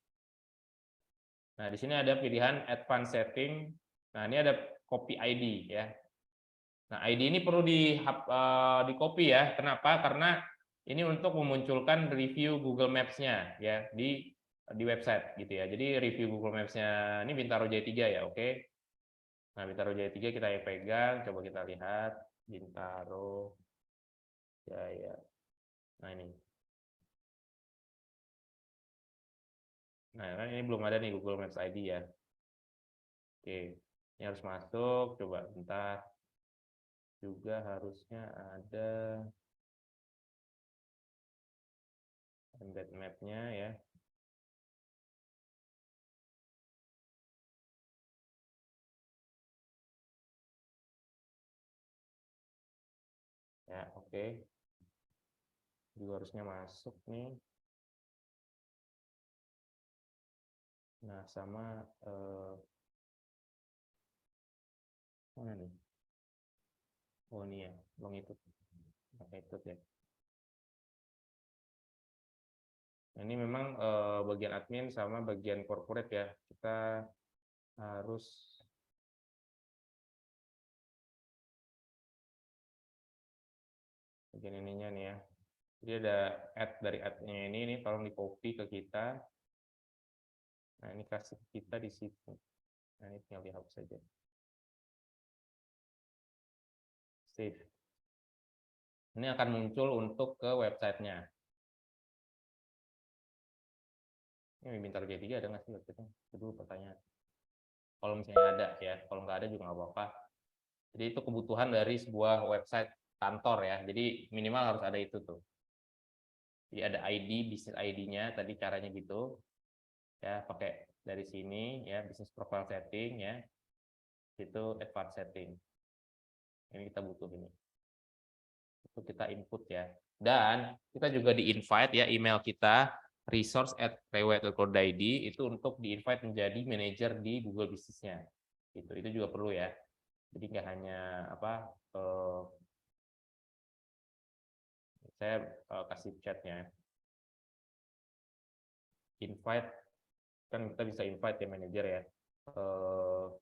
Nah, di sini ada pilihan advanced setting. Nah, ini ada copy ID ya. Nah, ID ini perlu di copy ya. Kenapa? Karena ini untuk memunculkan review Google Maps-nya ya di website gitu ya. Jadi review Google Maps-nya ini Bintaro Jaya 3 ya, oke. Nah, Bintaro Jaya 3 kita yang pegang, coba kita lihat Bintaro Jaya. Nah, ini. Nah, kan ini belum ada nih Google Maps ID ya. Oke, ini harus masuk, coba bentar. Juga harusnya ada embed map-nya ya. Ya, oke. Juga harusnya masuk nih. Nah, sama mana nih? Oh, ini ya, longitude. Longitude ya. Nah, ini memang bagian admin sama bagian corporate ya. Kita harus bagian ininya nih ya. Jadi ada add dari add-nya ini tolong di copy ke kita. Nah, ini kasih kita di situ. Nah, ini tinggal dihapus saja. Save. Ini akan muncul untuk ke websitenya. Ini Bintaro Jaya 3 ada nggak sih websitenya? Itu dulu pertanyaan. Kalau misalnya ada ya, kalau nggak ada juga nggak apa-apa. Jadi itu kebutuhan dari sebuah website kantor ya. Jadi minimal harus ada itu tuh. Jadi ada ID, bisnis ID-nya, tadi caranya gitu. Ya, pakai dari sini ya, business profile setting ya. Itu advanced setting. Ini kita butuh ini. Itu kita input ya. Dan kita juga di-invite ya email kita resource@rewet.co.id itu untuk di-invite menjadi manajer di Google Business-nya. Itu juga perlu ya. Jadi nggak hanya saya kasih chatnya. Invite kan kita bisa invite ya manajer ya.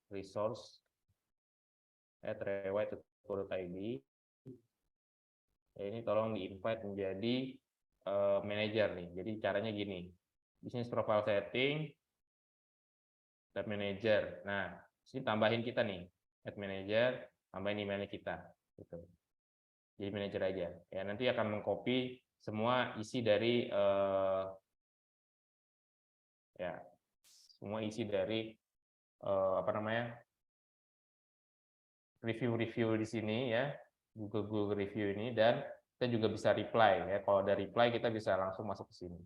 Resource@rewet.co.id. Ya, ini tolong di-invite menjadi manajer nih. Jadi caranya gini. Business profile setting dan manager. Nah, sini tambahin kita nih, add manager, tambahin emailnya kita, gitu. Jadi manager aja. Ya, nanti akan mengcopy semua isi dari ya, semua isi dari apa namanya review-review di sini ya, Google review ini, dan kita juga bisa reply ya. Kalau ada reply kita bisa langsung masuk ke sini.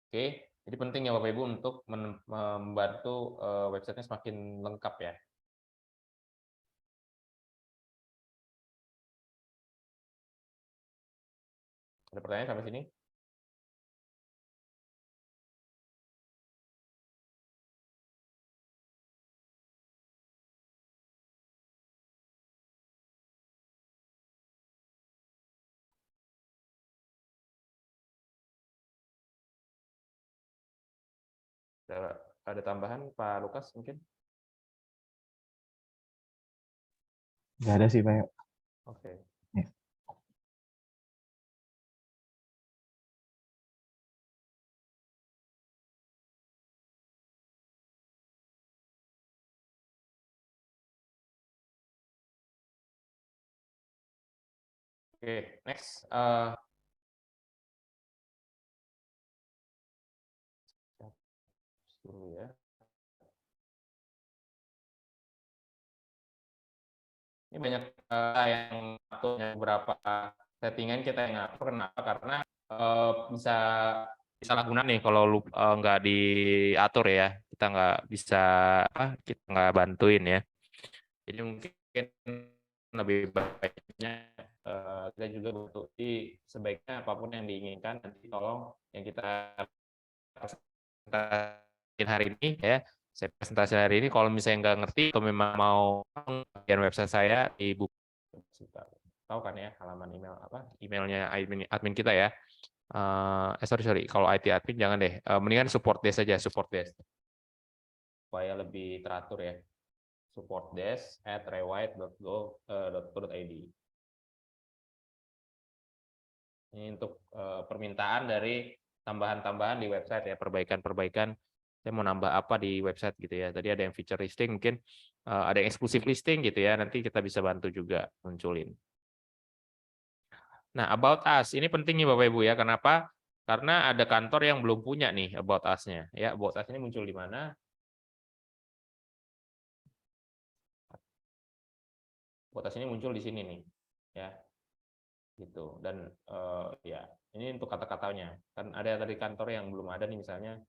Oke, jadi penting ya Bapak Ibu untuk membantu websitenya semakin lengkap ya. Ada pertanyaan sampai sini? Ada tambahan Pak Lukas mungkin? Nggak ada sih Pak. Oke. Ya. Oke, next. Dulu ya. Ini banyak yang aturnya beberapa settingan kita yang ngatur. Kenapa? Karena bisa disalahgunakan nih kalau nggak diatur ya. Kita nggak bisa kita nggak bantuin ya. Jadi mungkin lebih baiknya kita juga butuh sebaiknya apapun yang diinginkan nanti tolong yang kita presentasiin hari ini ya. Saya presentasi hari ini kalau misalnya nggak ngerti atau memang mau bagian website saya di buku tahu kan ya halaman email emailnya admin kita ya. Sorry kalau IT admin jangan deh, mendingan support desk saja, support desk. supaya lebih teratur ya. supportdesk@rewide.go.id. Ini untuk permintaan dari tambahan-tambahan di website ya, perbaikan-perbaikan. Saya mau nambah apa di website gitu ya. Tadi ada yang feature listing, mungkin ada yang exclusive listing gitu ya. Nanti kita bisa bantu juga munculin. Nah, about us ini penting nih Bapak Ibu ya. Kenapa? Karena ada kantor yang belum punya nih about us-nya. Ya, about us ini muncul di mana? About us ini muncul di sini nih. Ya. Gitu. Dan ya, ini untuk kata-katanya. Kan ada tadi kantor yang belum ada nih misalnya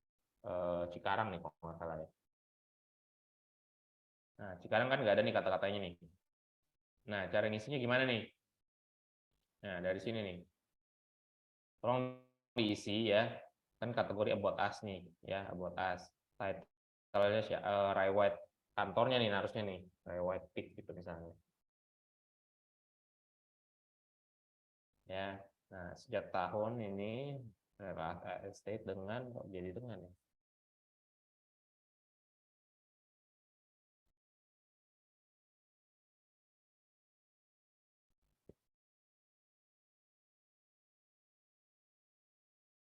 Cikarang nih kalau nggak salah ya. Nah, Cikarang kan nggak ada nih kata-katanya nih. Nah, cara ngisinya gimana nih? Nah, dari sini nih. Tolong diisi ya. Kan kategori about us nih, ya, about us. Title-nya Rewide kantornya nih harusnya nih, Rewide Peak gitu misalnya. Ya. Nah, sejak tahun ini estate dengan jadi dengan ya.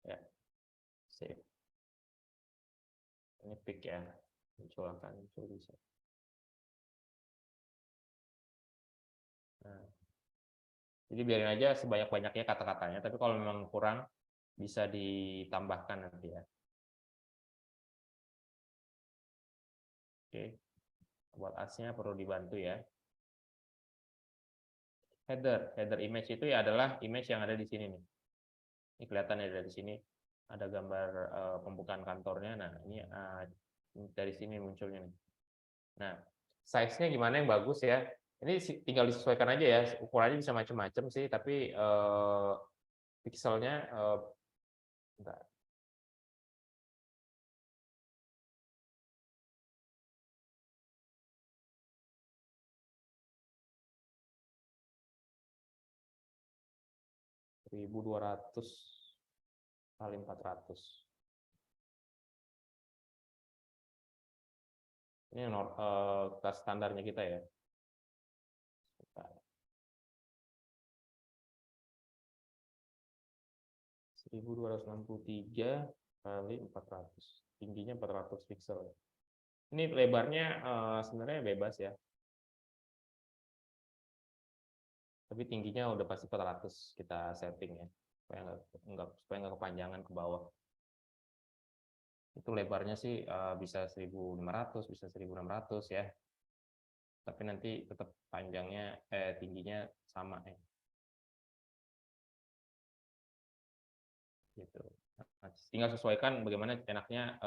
Ya, save. Ini pick ya, muncul bisa. Nah, jadi biarin aja sebanyak-banyaknya kata-katanya, tapi kalau memang kurang bisa ditambahkan nanti ya. Oke, buat asnya perlu dibantu ya. Header image itu ya adalah image yang ada di sini nih. Ini kelihatan ya dari sini ada gambar pembukaan kantornya. Nah, ini dari sini munculnya nih. Nah, size-nya gimana yang bagus ya? Ini tinggal disesuaikan aja ya. Ukurannya bisa macam-macam sih, tapi pixelnya bentar. Seribu 1200 kali 400. Ini kelas standarnya kita ya. 1263 kali 400. Tingginya 400 pixel. Ini lebarnya sebenarnya bebas ya. Tapi tingginya udah pasti 400 kita setting ya. Supaya nggak kepanjangan ke bawah. Itu lebarnya sih bisa 1500, bisa 1600 ya. Tapi nanti tetap tingginya sama ya. Gitu. Nah, tinggal sesuaikan bagaimana enaknya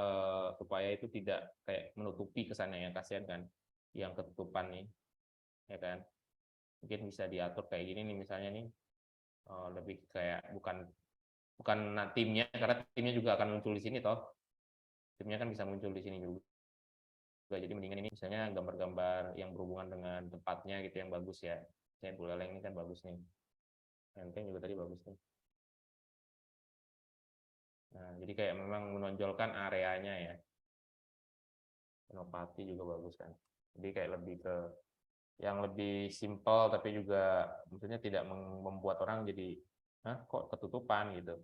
supaya itu tidak kayak menutupi kesannya ya, kasihan kan yang ketutupan nih, ya kan. Mungkin bisa diatur kayak gini nih misalnya nih, lebih kayak bukan timnya, karena timnya juga akan muncul di sini toh. Timnya kan bisa muncul di sini juga. Jadi mendingan ini misalnya gambar-gambar yang berhubungan dengan tempatnya gitu yang bagus ya. Kayak Buleleng ini kan bagus nih. Menteng juga tadi bagus nih. Nah, jadi kayak memang menonjolkan areanya ya. Senopati juga bagus kan. Jadi kayak lebih ke yang lebih simpel tapi juga maksudnya tidak membuat orang jadi kok ketutupan gitu.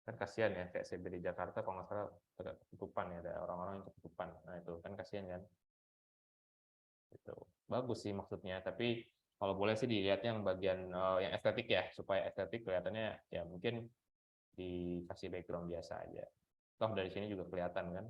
Kan kasihan ya, kayak CBD Jakarta kalau nggak salah agak ketutupan ya, ada orang-orang yang ketutupan. Nah itu kan kasihan kan. Itu bagus sih maksudnya, tapi kalau boleh sih dilihat yang bagian yang estetik ya, supaya estetik kelihatannya ya mungkin dikasih background biasa aja. Toh dari sini juga kelihatan kan.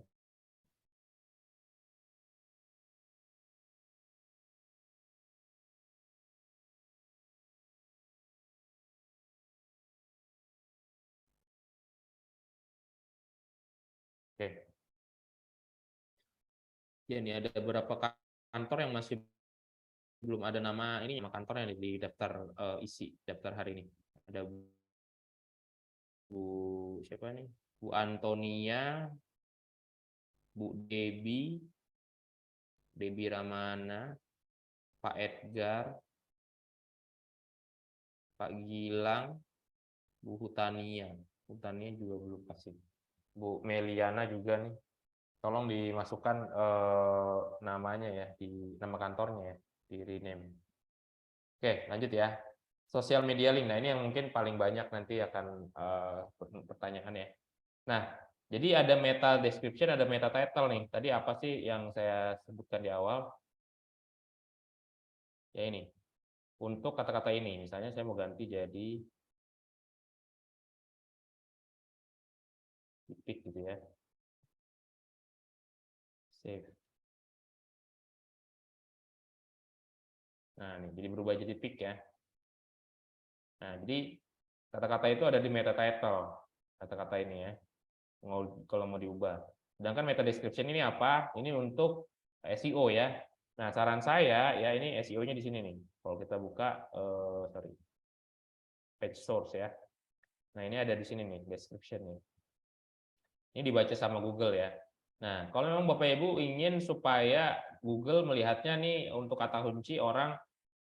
Oke. Ya ini ada beberapa kantor yang masih belum ada nama ini, nama kantornya di daftar isi daftar hari ini. Ada Bu siapa nih? Bu Antonia, Bu Debbie Ramana, Pak Edgar, Pak Gilang, Bu Hutania. Hutania juga belum pasti. Bu Meliana juga nih. tolong dimasukkan namanya ya, di nama kantornya ya, di rename. Oke, lanjut ya. Sosial media link. Nah, ini yang mungkin paling banyak nanti akan pertanyaan ya. Nah, jadi ada meta description, ada meta title nih. Tadi apa sih yang saya sebutkan di awal? Ya ini. Untuk kata-kata ini, misalnya saya mau ganti jadi titik gitu ya. Save. Nah, ini jadi berubah jadi pick ya. Nah, jadi kata-kata itu ada di meta title. Kata-kata ini ya. Kalau mau diubah. Sedangkan meta description ini apa? Ini untuk SEO ya. Nah, saran saya ya ini SEO-nya di sini nih. Kalau kita buka page source ya. Nah, ini ada di sini nih description nih. Ini dibaca sama Google ya. Nah, kalau memang Bapak Ibu ingin supaya Google melihatnya nih untuk kata kunci orang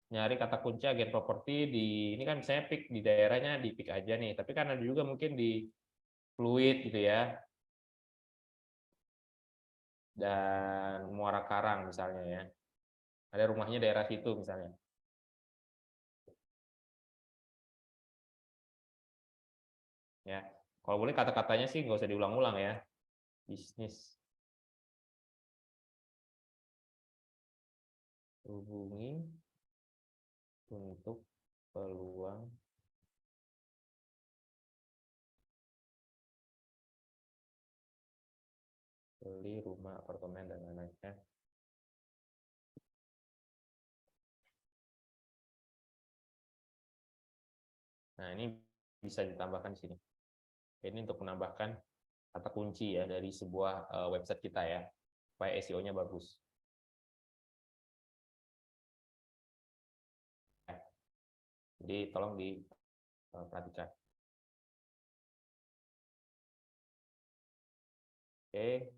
nyari kata kunci agen properti di ini kan misalnya pick di daerahnya di pick aja nih. Tapi kan ada juga mungkin di Fluid gitu ya. Dan Muara Karang misalnya ya. Ada rumahnya daerah situ misalnya. Ya, kalau boleh kata-katanya sih nggak usah diulang-ulang ya. Bisnis hubungi untuk peluang beli rumah, apartemen dan lain-lain ya. Nah, ini bisa ditambahkan di sini. Ini untuk menambahkan kata kunci ya dari sebuah website kita ya, supaya SEO-nya bagus. Jadi tolong diperhatikan. Oke,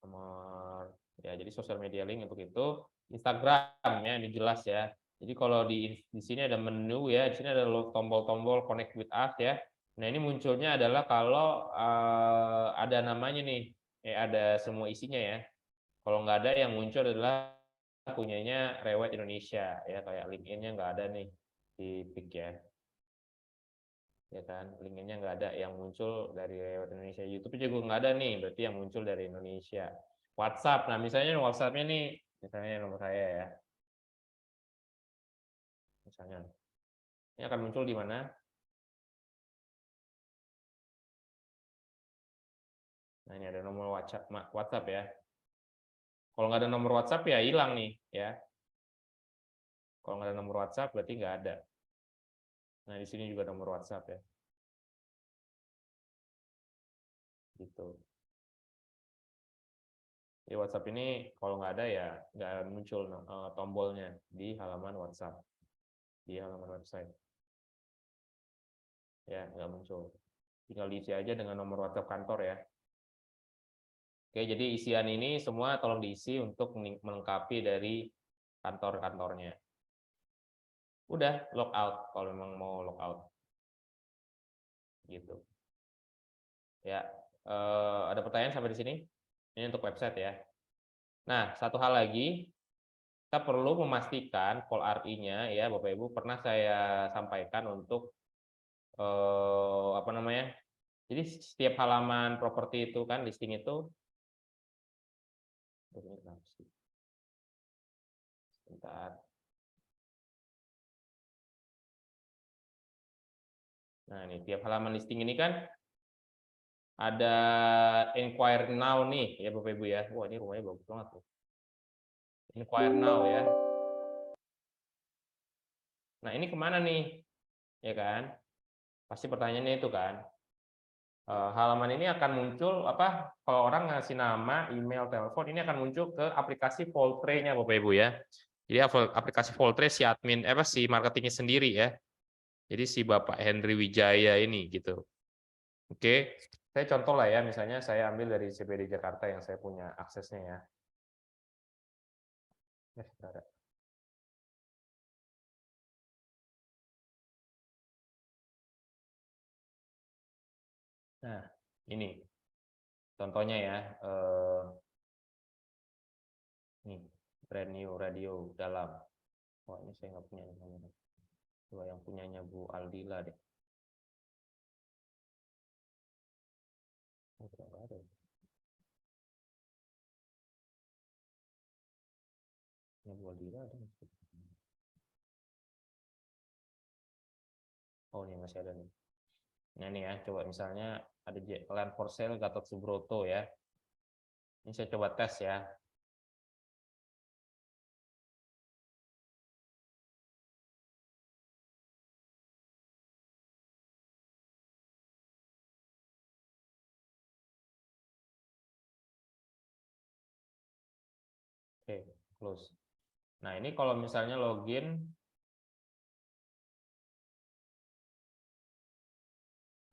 nomor ya jadi sosial media link untuk itu. Instagram ya ini jelas ya. Jadi kalau di sini ada menu ya, di sini ada tombol-tombol connect with us ya. Nah, ini munculnya adalah kalau ada namanya nih, ada semua isinya ya. Kalau nggak ada yang muncul adalah punyanya Rewet Indonesia ya, kayak LinkedIn-nya nggak ada nih di pick ya kan, LinkedIn-nya nggak ada yang muncul dari Rewet Indonesia. YouTube juga nggak ada nih, berarti yang muncul dari Indonesia. WhatsApp, nah misalnya WhatsApp-nya nih, misalnya nomor saya ya, misalnya ini akan muncul di mana? Nah, ini ada nomor WhatsApp ya. Kalau nggak ada nomor WhatsApp ya hilang nih ya. Kalau nggak ada nomor WhatsApp berarti nggak ada. Nah, di sini juga nomor WhatsApp ya. Gitu. Di WhatsApp ini kalau nggak ada ya nggak muncul tombolnya di halaman WhatsApp, di halaman website. Ya, nggak muncul. Tinggal diisi aja dengan nomor WhatsApp kantor ya. Oke, jadi isian ini semua tolong diisi untuk melengkapi dari kantor-kantornya. Udah, logout kalau memang mau logout. Gitu. Ya, ada pertanyaan sampai di sini? Ini untuk website ya. Nah, satu hal lagi, kita perlu memastikan call RI-nya ya, Bapak Ibu, pernah saya sampaikan untuk apa namanya? Jadi setiap halaman properti itu kan listing itu sebentar. Nah, ini tiap halaman listing ini kan ada inquire now nih ya Bapak Ibu ya. Wah, ini rumahnya bagus banget tuh. Inquire now ya. Nah, ini kemana nih? Ya kan? Pasti pertanyaannya itu kan. Halaman ini akan muncul apa? Kalau orang ngasih nama, email, telepon, ini akan muncul ke aplikasi Voltre-nya Bapak Ibu ya. Jadi aplikasi Voltre si admin si marketingnya sendiri ya. Jadi si Bapak Henry Wijaya ini gitu. Oke, saya contoh lah ya, misalnya saya ambil dari CBD Jakarta yang saya punya aksesnya ya. Nah, ini contohnya ya. Nih, brand new radio dalam. Wah, ini saya nggak punya namanya. Coba yang punyanya Bu Aldila deh. Oh, tidak ada. Yang Bu Aldila ada. Oh, ini masih ada nih. Nah, ini ya, coba misalnya ada land for sale Gatot Subroto ya. Ini saya coba tes ya. Oke, close. Nah, ini kalau misalnya login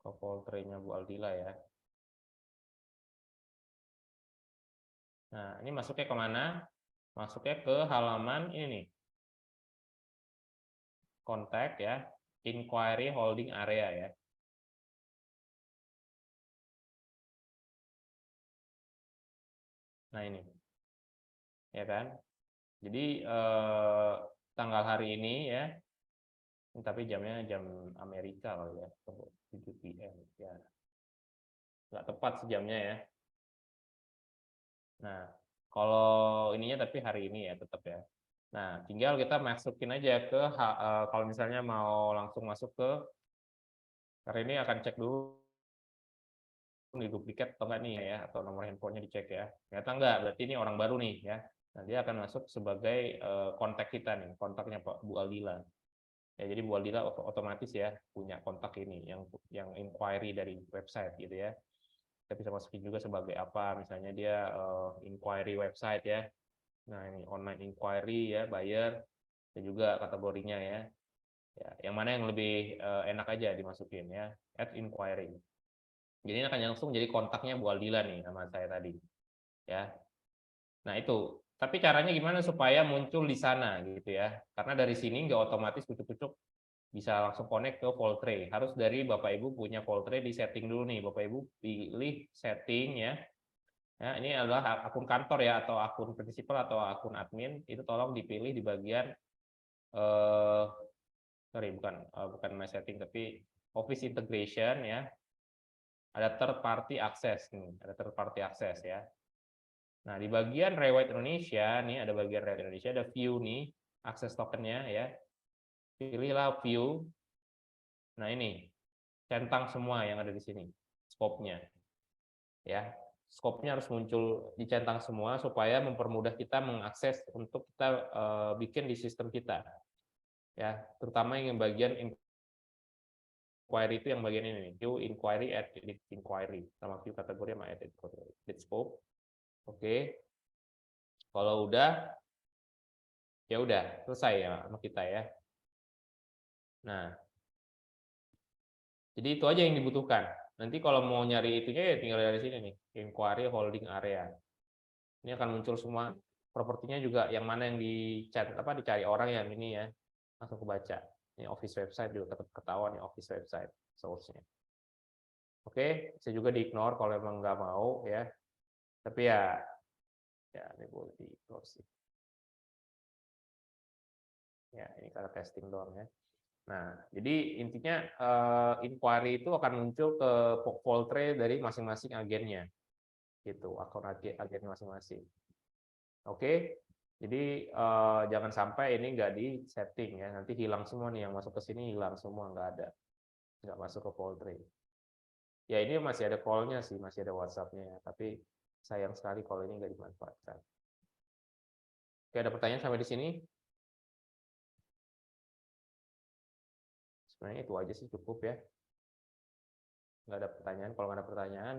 ke Poultry-nya Bu Aldila ya. Nah, ini masuknya kemana? Masuknya ke halaman ini nih. Kontak ya, inquiry holding area ya. Nah, ini. Ya kan? Jadi tanggal hari ini ya. Tapi jamnya jam Amerika kalau ya, 7 PM ya. Nggak tepat sejamnya ya. Nah, kalau ininya tapi hari ini ya tetap ya. Nah, tinggal kita masukin aja ke kalau misalnya mau langsung masuk ke, karena ini akan cek dulu di duplikat atau enggak nih ya, atau nomor handphonenya dicek ya. Ternyata enggak, berarti ini orang baru nih ya. Nah, dia akan masuk sebagai kontak kita nih, kontaknya Pak Bu Aldila. Ya, jadi Bu Aldila otomatis ya punya kontak ini yang inquiry dari website gitu ya. Kita bisa masukin juga sebagai apa, misalnya dia inquiry website ya. Nah, ini online inquiry ya, buyer, dan juga kategorinya ya. Ya, yang mana yang lebih enak aja dimasukin ya, add inquiry. Jadi ini akan langsung jadi kontaknya Bu Aldila nih sama saya tadi. Ya. Nah, itu. Tapi caranya gimana supaya muncul di sana gitu ya. Karena dari sini nggak otomatis kucuk-kucuk bisa langsung connect ke Poultry. Harus dari Bapak Ibu punya Poultry di setting dulu nih. Bapak Ibu pilih setting ya. Ya, ini adalah akun kantor ya, atau akun prinsipal atau akun admin. Itu tolong dipilih di bagian sorry, bukan my setting, tapi Office Integration ya. Ada third party access nih, ada third party access ya. Nah, di bagian Reward Indonesia nih, ada bagian Reward Indonesia, ada view nih, akses tokennya ya. Pilihlah view. Nah, ini centang semua yang ada di sini, scope-nya. Ya, scope-nya harus muncul dicentang semua supaya mempermudah kita mengakses untuk kita bikin di sistem kita. Ya, terutama yang bagian inquiry itu yang bagian ini nih, view inquiry, add edit inquiry, sama view kategori sama edit scope. Oke. Kalau udah, ya udah selesai ya sama kita ya. Nah, jadi itu aja yang dibutuhkan. Nanti kalau mau nyari itunya ya tinggal dari sini nih, inquiry holding area. Ini akan muncul semua propertinya juga, yang mana yang dicari orang yang ini ya, langsung kebaca. Ini office website juga ketahuan nih, office website source-nya. Oke, bisa juga di-ignore kalau emang nggak mau ya. Tapi ya ini boleh di-ignore sih. Ya, ini karena testing doang ya. Nah, jadi intinya inquiry itu akan muncul ke Poultry dari masing-masing agennya. Gitu, akun agen masing-masing. Oke. Jadi jangan sampai ini nggak di setting ya, nanti hilang semua nih, yang masuk ke sini hilang semua, nggak ada, nggak masuk ke Poultry. Ya ini masih ada call-nya sih, masih ada WhatsApp-nya ya, tapi sayang sekali kalau ini nggak dimanfaatkan. Oke, ada pertanyaan sampai di sini? Sebenarnya itu aja sih, cukup ya. Nggak ada pertanyaan. Kalau nggak ada pertanyaan,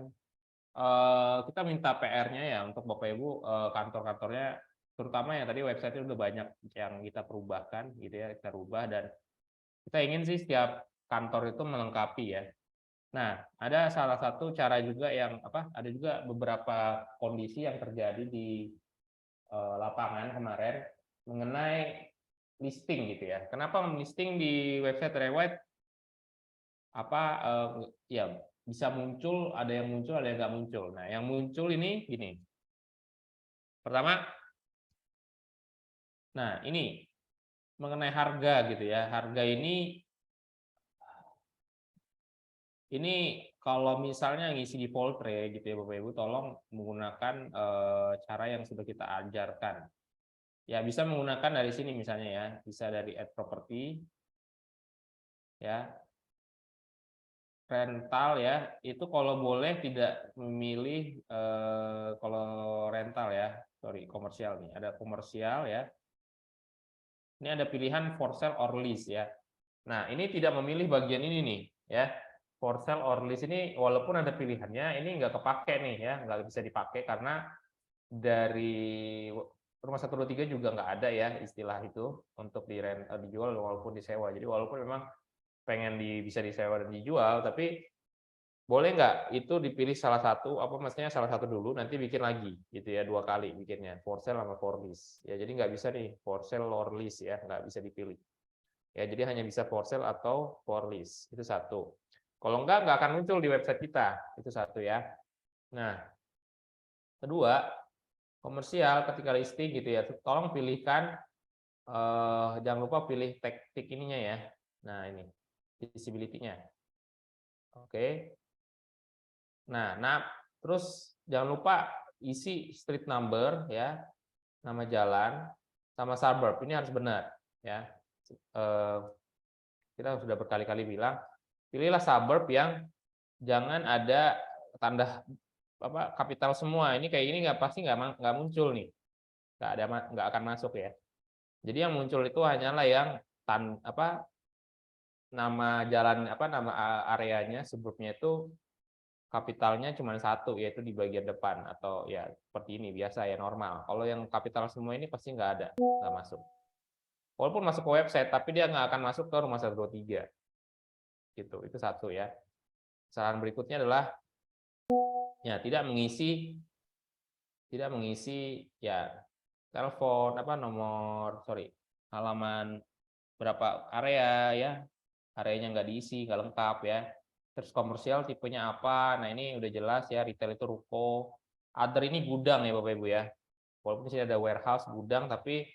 kita minta PR-nya ya untuk Bapak Ibu kantor-kantornya, terutama ya tadi website-nya udah banyak yang kita perubahkan gitu ya, kita rubah, dan kita ingin sih setiap kantor itu melengkapi ya. Nah, ada salah satu cara juga yang ada juga beberapa kondisi yang terjadi di lapangan kemarin mengenai listing gitu ya. Kenapa listing di website Reward ya bisa muncul, ada yang nggak muncul. Nah, yang muncul ini gini. Pertama, Nah, ini mengenai harga gitu ya. Harga ini kalau misalnya ngisi di Poltre gitu ya Bapak Ibu, tolong menggunakan cara yang sudah kita ajarkan. Ya, bisa menggunakan dari sini misalnya ya, bisa dari add property ya. Rental ya, itu kalau boleh tidak memilih kalau rental ya, sorry, komersial nih. Ada komersial ya. Ini ada pilihan for sale or lease ya. Nah, ini tidak memilih bagian ini nih ya. For sale or lease ini walaupun ada pilihannya, ini nggak kepake nih ya, nggak bisa dipakai karena dari rumah 123 juga nggak ada ya istilah itu untuk dijual walaupun disewa. Jadi walaupun memang pengen bisa disewa dan dijual, tapi boleh nggak itu dipilih salah satu, apa maksudnya salah satu dulu, nanti bikin lagi gitu ya, 2 kali bikinnya, for sale sama for lease. Ya, jadi nggak bisa nih for sale or lease ya, nggak bisa dipilih. Ya, jadi hanya bisa for sale atau for lease. Itu satu. Kalau nggak akan muncul di website kita. Itu satu ya. Nah, kedua, komersial ketika listing gitu ya, tolong pilihkan jangan lupa pilih tag tick ininya ya. Nah, ini visibility-nya. Oke. Nah, terus jangan lupa isi street number ya, nama jalan sama suburb. Ini harus benar ya. Kita sudah berkali-kali bilang, pilihlah suburb yang jangan ada tanda apa kapital semua. Ini kayak gini nggak muncul nih, nggak akan masuk ya. Jadi yang muncul itu hanyalah yang nama jalan nama areanya suburbnya itu kapitalnya cuma satu, yaitu di bagian depan atau ya seperti ini biasa ya normal. Kalau yang kapital semua ini pasti nggak ada, nggak masuk. Walaupun masuk ke website, tapi dia nggak akan masuk ke rumah 123. Gitu, itu satu ya. Saran berikutnya adalah ya tidak mengisi ya telepon nomor halaman berapa area ya, areanya nggak diisi, nggak lengkap ya. Terus komersial tipenya apa, nah ini udah jelas ya, retail itu ruko, other ini gudang ya Bapak Ibu ya, walaupun di sini ada warehouse gudang, tapi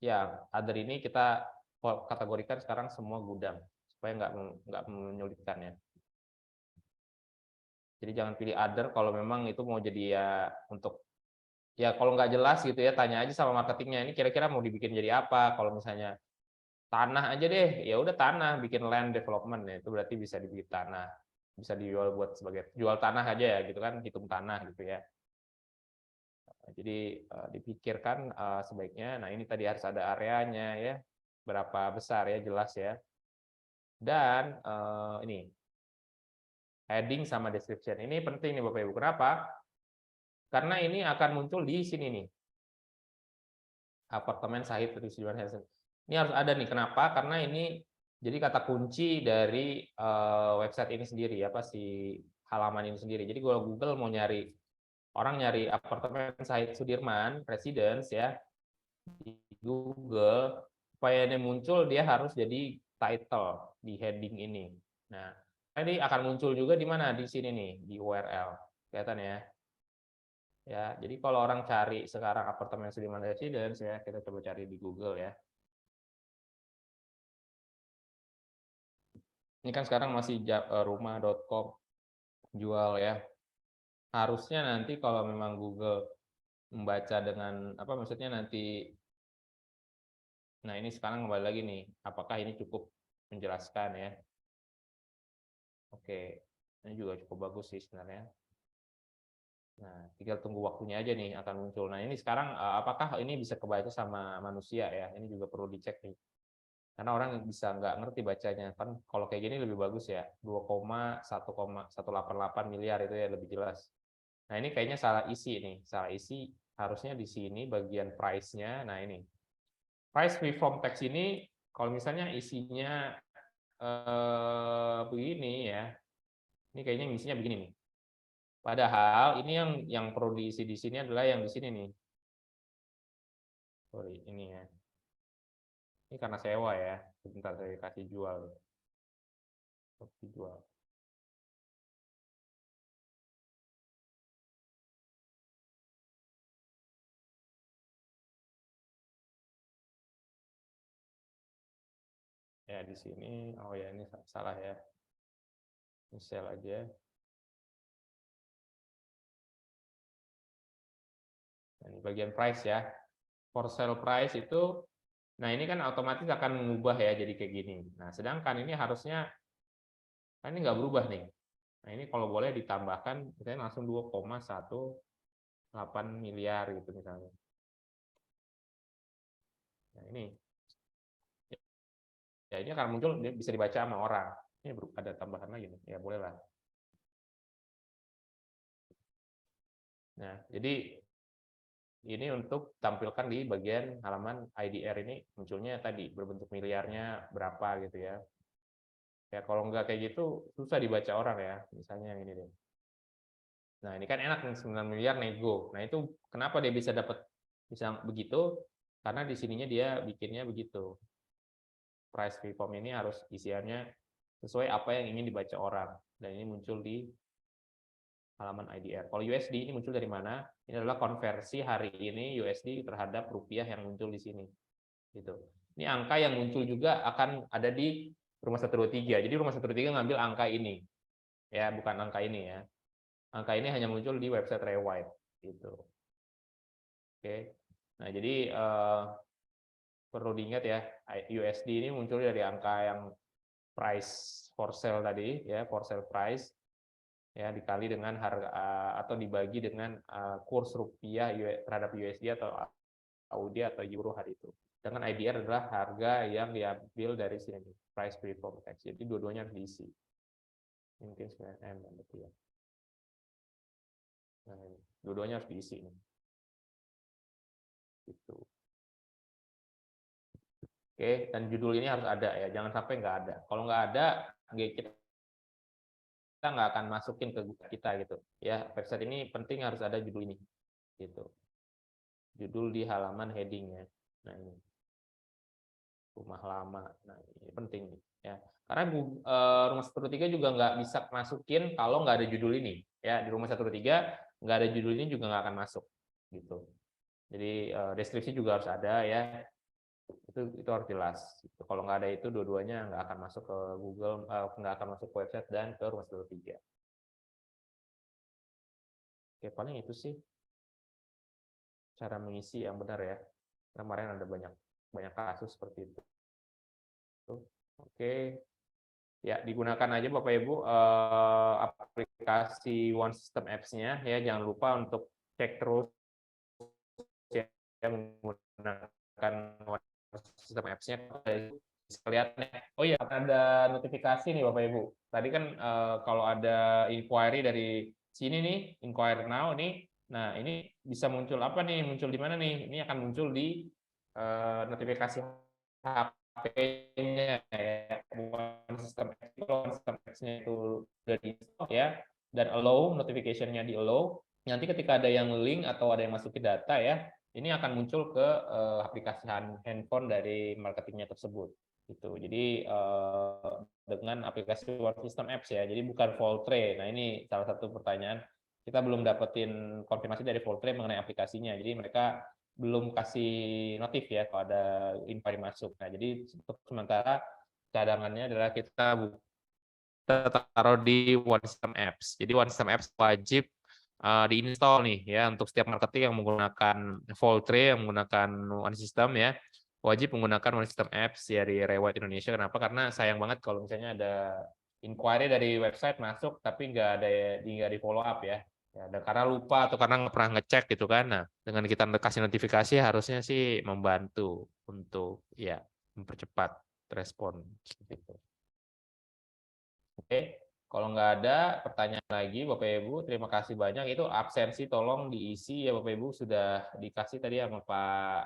ya other ini kita kategorikan sekarang semua gudang supaya nggak menyulitkan ya. Jadi jangan pilih other kalau memang itu mau jadi ya untuk ya kalau nggak jelas gitu ya, tanya aja sama marketingnya, ini kira-kira mau dibikin jadi apa. Kalau misalnya tanah aja deh, ya udah tanah, bikin land development ya, itu berarti bisa dibikin tanah, bisa dijual buat sebagai jual tanah aja ya gitu kan, hitung tanah gitu ya. Jadi dipikirkan sebaiknya, nah ini tadi harus ada areanya ya, berapa besar ya, jelas ya. Dan ini heading sama description ini penting nih Bapak Ibu. Kenapa? Karena ini akan muncul di sini nih, apartemen Sahid Sudirman Hansen. Ini harus ada nih. Kenapa? Karena ini jadi kata kunci dari website ini sendiri, apa si halaman ini sendiri. Jadi kalau Google mau nyari, orang nyari apartemen Sahid Sudirman Residence ya di Google, supaya ini muncul dia harus jadi title di heading ini. Nah, ini akan muncul juga di mana? Di sini nih, di URL. Kelihatan ya. Ya, jadi kalau orang cari sekarang apartemen Sudirman Residence ya, kita coba cari di Google ya. Ini kan sekarang masih rumah.com jual ya. Harusnya nanti kalau memang Google membaca dengan apa maksudnya nanti, nah ini sekarang kembali lagi nih, apakah ini cukup menjelaskan ya. Oke, ini juga cukup bagus sih sebenarnya. Nah, tinggal tunggu waktunya aja nih akan muncul. Nah, ini sekarang apakah ini bisa kebaca sama manusia ya? Ini juga perlu dicek nih. Karena orang bisa nggak ngerti bacanya. Kan kalau kayak gini lebih bagus ya, 2,1,188 miliar itu ya lebih jelas. Nah, ini kayaknya salah isi nih. Salah isi harusnya di sini bagian price-nya. Nah, ini. Price free from text ini kalau misalnya isinya begini ya. Ini kayaknya isinya begini nih. Padahal ini yang perlu diisi di sini adalah yang di sini nih. Sorry, ini ya. Ini karena sewa ya. Sebentar saya kasih jual. Jual. Ya di sini, oh ya ini salah ya. Ini sell aja. Nah, ini bagian price ya. For sale price itu, nah ini kan otomatis akan mengubah ya jadi kayak gini. Nah sedangkan ini harusnya, kan ini nggak berubah nih. Nah ini kalau boleh ditambahkan, misalnya langsung 2,18 miliar gitu misalnya. Nah ini, ya ini akan muncul, dia bisa dibaca sama orang. Ini ada tambahan lagi nih, ya boleh lah. Nah jadi ini untuk tampilkan di bagian halaman IDR ini munculnya tadi berbentuk miliarnya berapa gitu ya. Ya kalau nggak kayak gitu susah dibaca orang ya. Misalnya yang ini deh. Nah ini kan enak nih 9 miliar nego. Nah itu kenapa dia bisa begitu? Karena di sininya dia bikinnya begitu. Price free form ini harus isiannya sesuai apa yang ingin dibaca orang. Dan ini muncul di halaman IDR. Kalau USD ini muncul dari mana? Ini adalah konversi hari ini USD terhadap rupiah yang muncul di sini. Gitu. Ini angka yang muncul juga akan ada di rumah 123. Jadi rumah 123 ngambil angka ini. Ya, bukan angka ini ya. Angka ini hanya muncul di website Rewire gitu. Oke. Nah, jadi perlu diingat ya, USD ini muncul dari angka yang price for sale tadi ya, for sale price ya dikali dengan harga atau dibagi dengan kurs rupiah terhadap USD atau AUD atau euro hari itu. Dengan IDR adalah harga yang diambil dari sini, price free from tax. Jadi dua-duanya harus diisi. Mungkin 9M berarti ya. Nah, dua-duanya harus diisi nih. Gitu. Oke, dan judul ini harus ada ya, jangan sampai nggak ada. Kalau nggak ada, kita nggak akan masukin ke kita gitu. Ya, website ini penting harus ada judul ini. Gitu. Judul di halaman headingnya. Nah ini rumah lama. Nah ini penting ya. Karena rumah 123 juga nggak bisa masukin kalau nggak ada judul ini. Ya di rumah 123 nggak ada judul ini juga nggak akan masuk gitu. Jadi deskripsi juga harus ada ya. Itu harus jelas. Gitu. Kalau nggak ada itu dua-duanya nggak akan masuk ke Google, nggak akan masuk ke website dan ke rumah 123. Oke paling itu sih cara mengisi yang benar ya. Kemarin ada banyak kasus seperti itu. Oke. Ya, digunakan aja Bapak Ibu aplikasi One System Apps-nya ya. Jangan lupa untuk cek terus ya menggunakan One System Apps-nya. Sekalian oh ya, ada notifikasi nih Bapak Ibu. Tadi kan kalau ada inquiry dari sini nih, inquire now nih. Nah, ini bisa muncul apa nih? Muncul di mana nih? Ini akan muncul di notifikasi HP-nya ya. One System Apps-nya itu udah di-install ya, dan allow notification-nya di allow. Nanti ketika ada yang link atau ada yang masukin data ya, ini akan muncul ke aplikasi handphone dari marketingnya tersebut. Gitu. Jadi dengan aplikasi One System Apps ya, jadi bukan Voltre. Nah ini salah satu pertanyaan, kita belum dapetin konfirmasi dari Voltre mengenai aplikasinya. Jadi mereka belum kasih notif ya kalau ada inquiry masuk. Nah jadi untuk sementara cadangannya adalah kita taruh di One System Apps. Jadi One System Apps wajib diinstal nih ya untuk setiap marketing yang menggunakan Voltre, yang menggunakan One System ya, wajib menggunakan One System Apps dari Reward Indonesia. Kenapa? Karena sayang banget kalau misalnya ada inquiry dari website masuk tapi nggak di follow up ya. Ya, dan karena lupa atau karena nggak pernah ngecek gitu kan. Nah, dengan kita kasih notifikasi harusnya sih membantu untuk ya mempercepat respon gitu. Oke, kalau nggak ada pertanyaan lagi, Bapak Ibu, terima kasih banyak. Itu absensi tolong diisi ya Bapak Ibu, sudah dikasih tadi sama Pak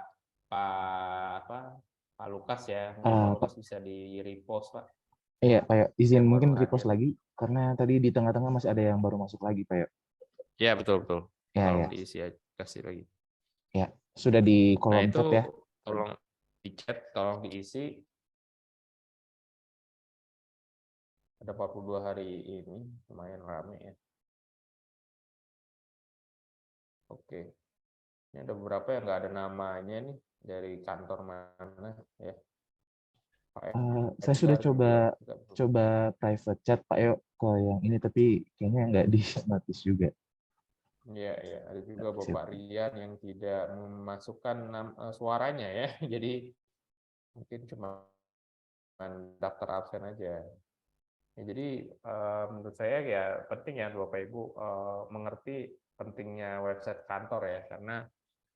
Pak Lukas ya. Mungkin Pak Lukas bisa di repost Pak. Iya, Pak Yo. Izin Yang baru mungkin repost hadir. lagi karena tadi di tengah-tengah masih ada yang baru masuk lagi, Pak Yo. Ya betul betul. Ya, Tolong ya. diisi aja, kasih lagi. Ya, sudah di Nah kolom itu chat ya. tolong di chat, tolong diisi. Ada 42 hari ini, lumayan ramai ya. Oke. Ini ada beberapa yang nggak ada namanya nih dari kantor mana ya. Saya sudah Edgar juga nggak perlu. coba private chat Pak Yo ke yang ini, tapi kayaknya nggak di notice juga. Iya, iya. Ada juga Notice ya, Bapak Pak. Rian yang tidak memasukkan suaranya ya. Jadi mungkin cuma daftar absen aja. Ya, jadi menurut saya ya penting ya Bapak Ibu mengerti pentingnya website kantor ya, karena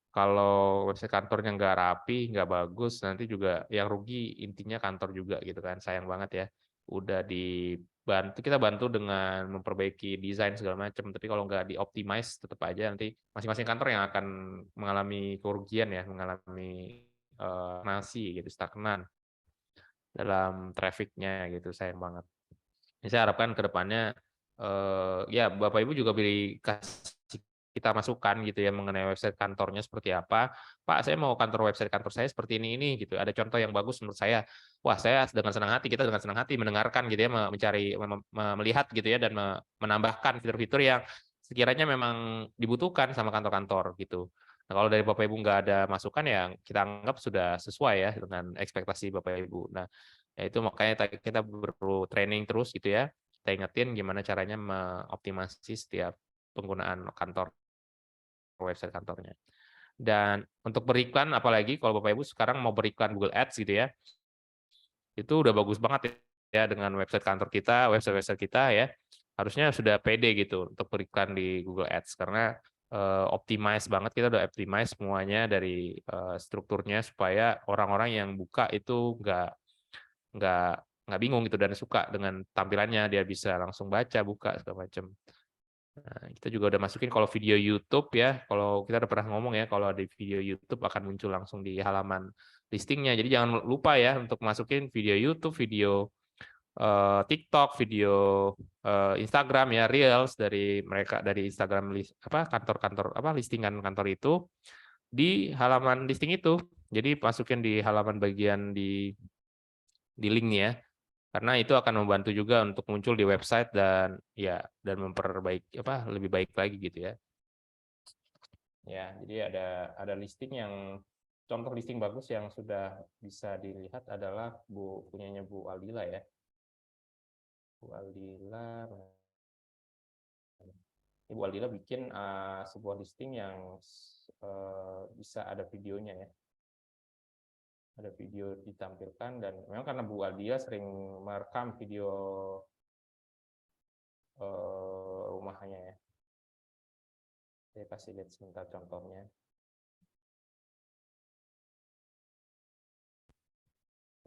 kalau website kantornya nggak rapi, nggak bagus, nanti juga yang rugi intinya kantor juga gitu kan. Sayang banget ya. Udah dibantu, kita bantu dengan memperbaiki desain segala macam, tapi kalau nggak dioptimize tetap aja nanti masing-masing kantor yang akan mengalami kerugian ya, mengalami nasi gitu, stagnan dalam trafficnya gitu, sayang banget. Ini saya harapkan ke depannya ya Bapak Ibu juga kasih kita masukan gitu ya mengenai website kantornya seperti apa. Pak, saya mau website kantor saya seperti ini gitu. Ada contoh yang bagus menurut saya. Wah, saya dengan senang hati, kita dengan senang hati mendengarkan gitu ya, mencari melihat gitu ya dan menambahkan fitur-fitur yang sekiranya memang dibutuhkan sama kantor-kantor gitu. Nah, kalau dari Bapak Ibu nggak ada masukan ya kita anggap sudah sesuai ya dengan ekspektasi Bapak Ibu. Nah, ya itu makanya kita perlu training terus gitu ya. Kita ingetin gimana caranya mengoptimasi setiap penggunaan website kantornya. Dan untuk beriklan, apalagi kalau Bapak Ibu sekarang mau beriklan Google Ads gitu ya, itu udah bagus banget ya dengan website kantor kita, website kita ya, harusnya sudah pede gitu untuk beriklan di Google Ads karena optimize banget, kita udah optimize semuanya dari strukturnya supaya orang-orang yang buka itu nggak nggak bingung gitu dan suka dengan tampilannya, dia bisa langsung baca, buka segala macam. Nah, kita juga udah masukin kalau video YouTube ya, kalau kita udah pernah ngomong ya, kalau di video YouTube akan muncul langsung di halaman listingnya. Jadi jangan lupa ya untuk masukin video YouTube, video TikTok, video Instagram ya, Reels dari mereka dari Instagram kantor-kantor listingan kantor itu di halaman listing itu. Jadi masukin di halaman bagian di linknya ya, karena itu akan membantu juga untuk muncul di website dan ya dan memperbaiki lebih baik lagi gitu ya. Ya, jadi ada listing yang contoh listing bagus yang sudah bisa dilihat adalah punyanya Bu Aldila ya. Bu Aldila, Ibu Aldila bikin sebuah listing yang bisa ada videonya ya. Ada video ditampilkan dan memang karena Bu Aldila sering merekam video rumahnya ya. Saya kasih lihat sebentar contohnya.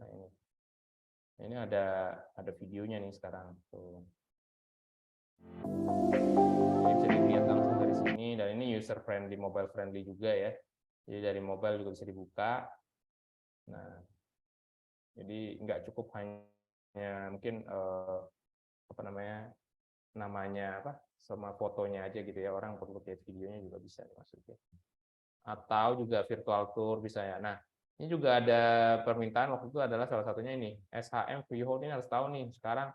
Nah ini ada videonya nih sekarang. Tuh. Ini bisa dilihat langsung dari sini dan ini user friendly, mobile friendly juga ya. Jadi dari mobile juga bisa dibuka. Nah, jadi nggak cukup hanya mungkin namanya sama fotonya aja gitu ya, orang perlu lihat videonya juga bisa dimasukin. Atau juga virtual tour bisa ya. Nah, ini juga ada permintaan waktu itu adalah salah satunya ini SHM Freehold, ini harus tahu nih sekarang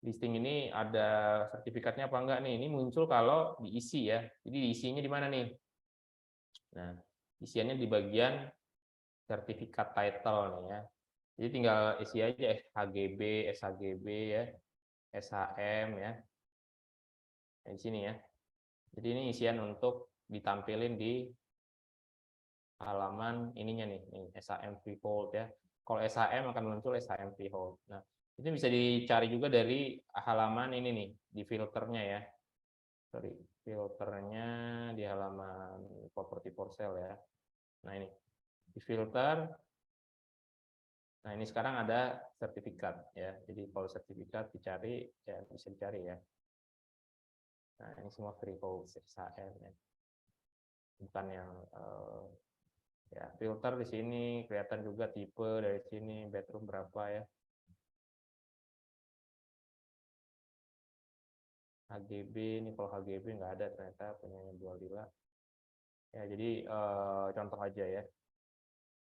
listing ini ada sertifikatnya apa enggak nih. Ini muncul kalau diisi ya. Jadi diisinya di mana nih? Nah, isiannya di bagian sertifikat title nih ya. Jadi tinggal isi aja HGB, SHGB ya, SHM ya. Nah, di sini ya. Jadi ini isian untuk ditampilin di halaman ininya nih SHM Freehold ya. Kalau SHM akan muncul SHM Freehold. Nah, itu bisa dicari juga dari halaman ini nih, di filternya ya. Sorry, filternya di halaman property for sale ya. Nah ini, di filter, nah ini sekarang ada sertifikat ya. Jadi kalau sertifikat dicari, ya bisa dicari ya. Nah ini semua freehold SHM ya. Bukan yang ya filter di sini kelihatan juga tipe dari sini, bedroom berapa ya. HGB ini kalau HGB nggak ada ternyata punyanya Bu Aldila. Ya jadi contoh aja ya.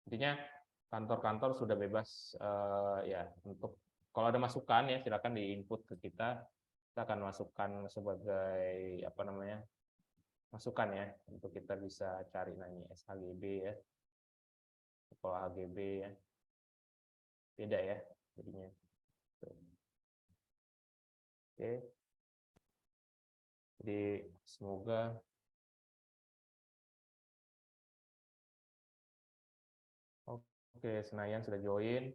Intinya kantor-kantor sudah bebas ya untuk kalau ada masukan ya silakan di input ke kita. Kita akan masukkan sebagai masukan ya untuk kita bisa cari nanya SHGB ya. Kalau HGB ya. beda ya jadinya. Oke. Jadi semoga oke, Senayan sudah join.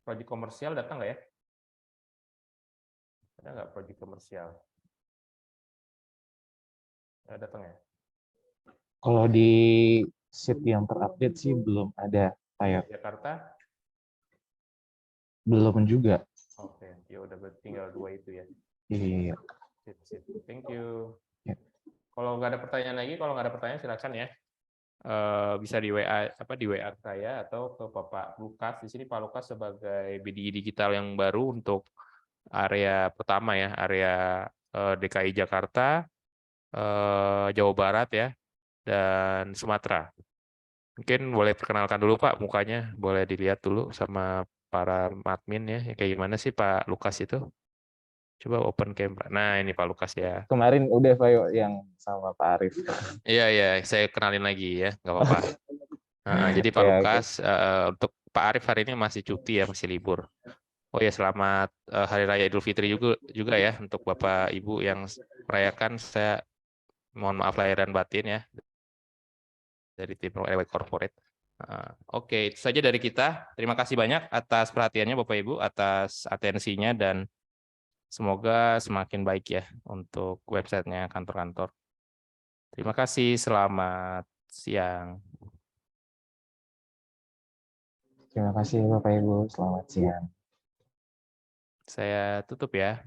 Proyek komersial datang nggak ya? Ada nggak proyek komersial? Datang ya? Kalau di sheet yang terupdate sih belum ada, Pak Yok. Jakarta? Belum juga. Oke, ya udah tinggal 2 itu ya. Iya. Sip. Thank you. Ya. Kalau nggak ada pertanyaan lagi, kalau nggak ada pertanyaan silakan ya. Bisa di WA di WA saya atau ke Bapak Lukas. Di sini Pak Lukas sebagai BDI digital yang baru untuk area pertama ya, area DKI Jakarta, Jawa Barat ya, dan Sumatera. Mungkin boleh perkenalkan dulu Pak mukanya, boleh dilihat dulu sama para admin ya, kayak gimana sih Pak Lukas itu? Coba open camera. Nah ini Pak Lukas ya. Kemarin udah Pak Yok yang sama Pak Arif. Iya, saya kenalin lagi ya, nggak apa-apa. Jadi Pak Ya, oke. Lukas, untuk Pak Arif hari ini masih cuti ya, masih libur. Oh ya, selamat Hari Raya Idul Fitri juga ya untuk Bapak Ibu yang merayakan. Saya mohon maaf lahir dan batin ya dari tim RW Corporate. Oke, itu saja dari kita. Terima kasih banyak atas perhatiannya Bapak Ibu, atas atensinya, dan semoga semakin baik ya untuk websitenya kantor-kantor. Terima kasih, selamat siang. Terima kasih Bapak Ibu. Selamat siang. Saya tutup ya.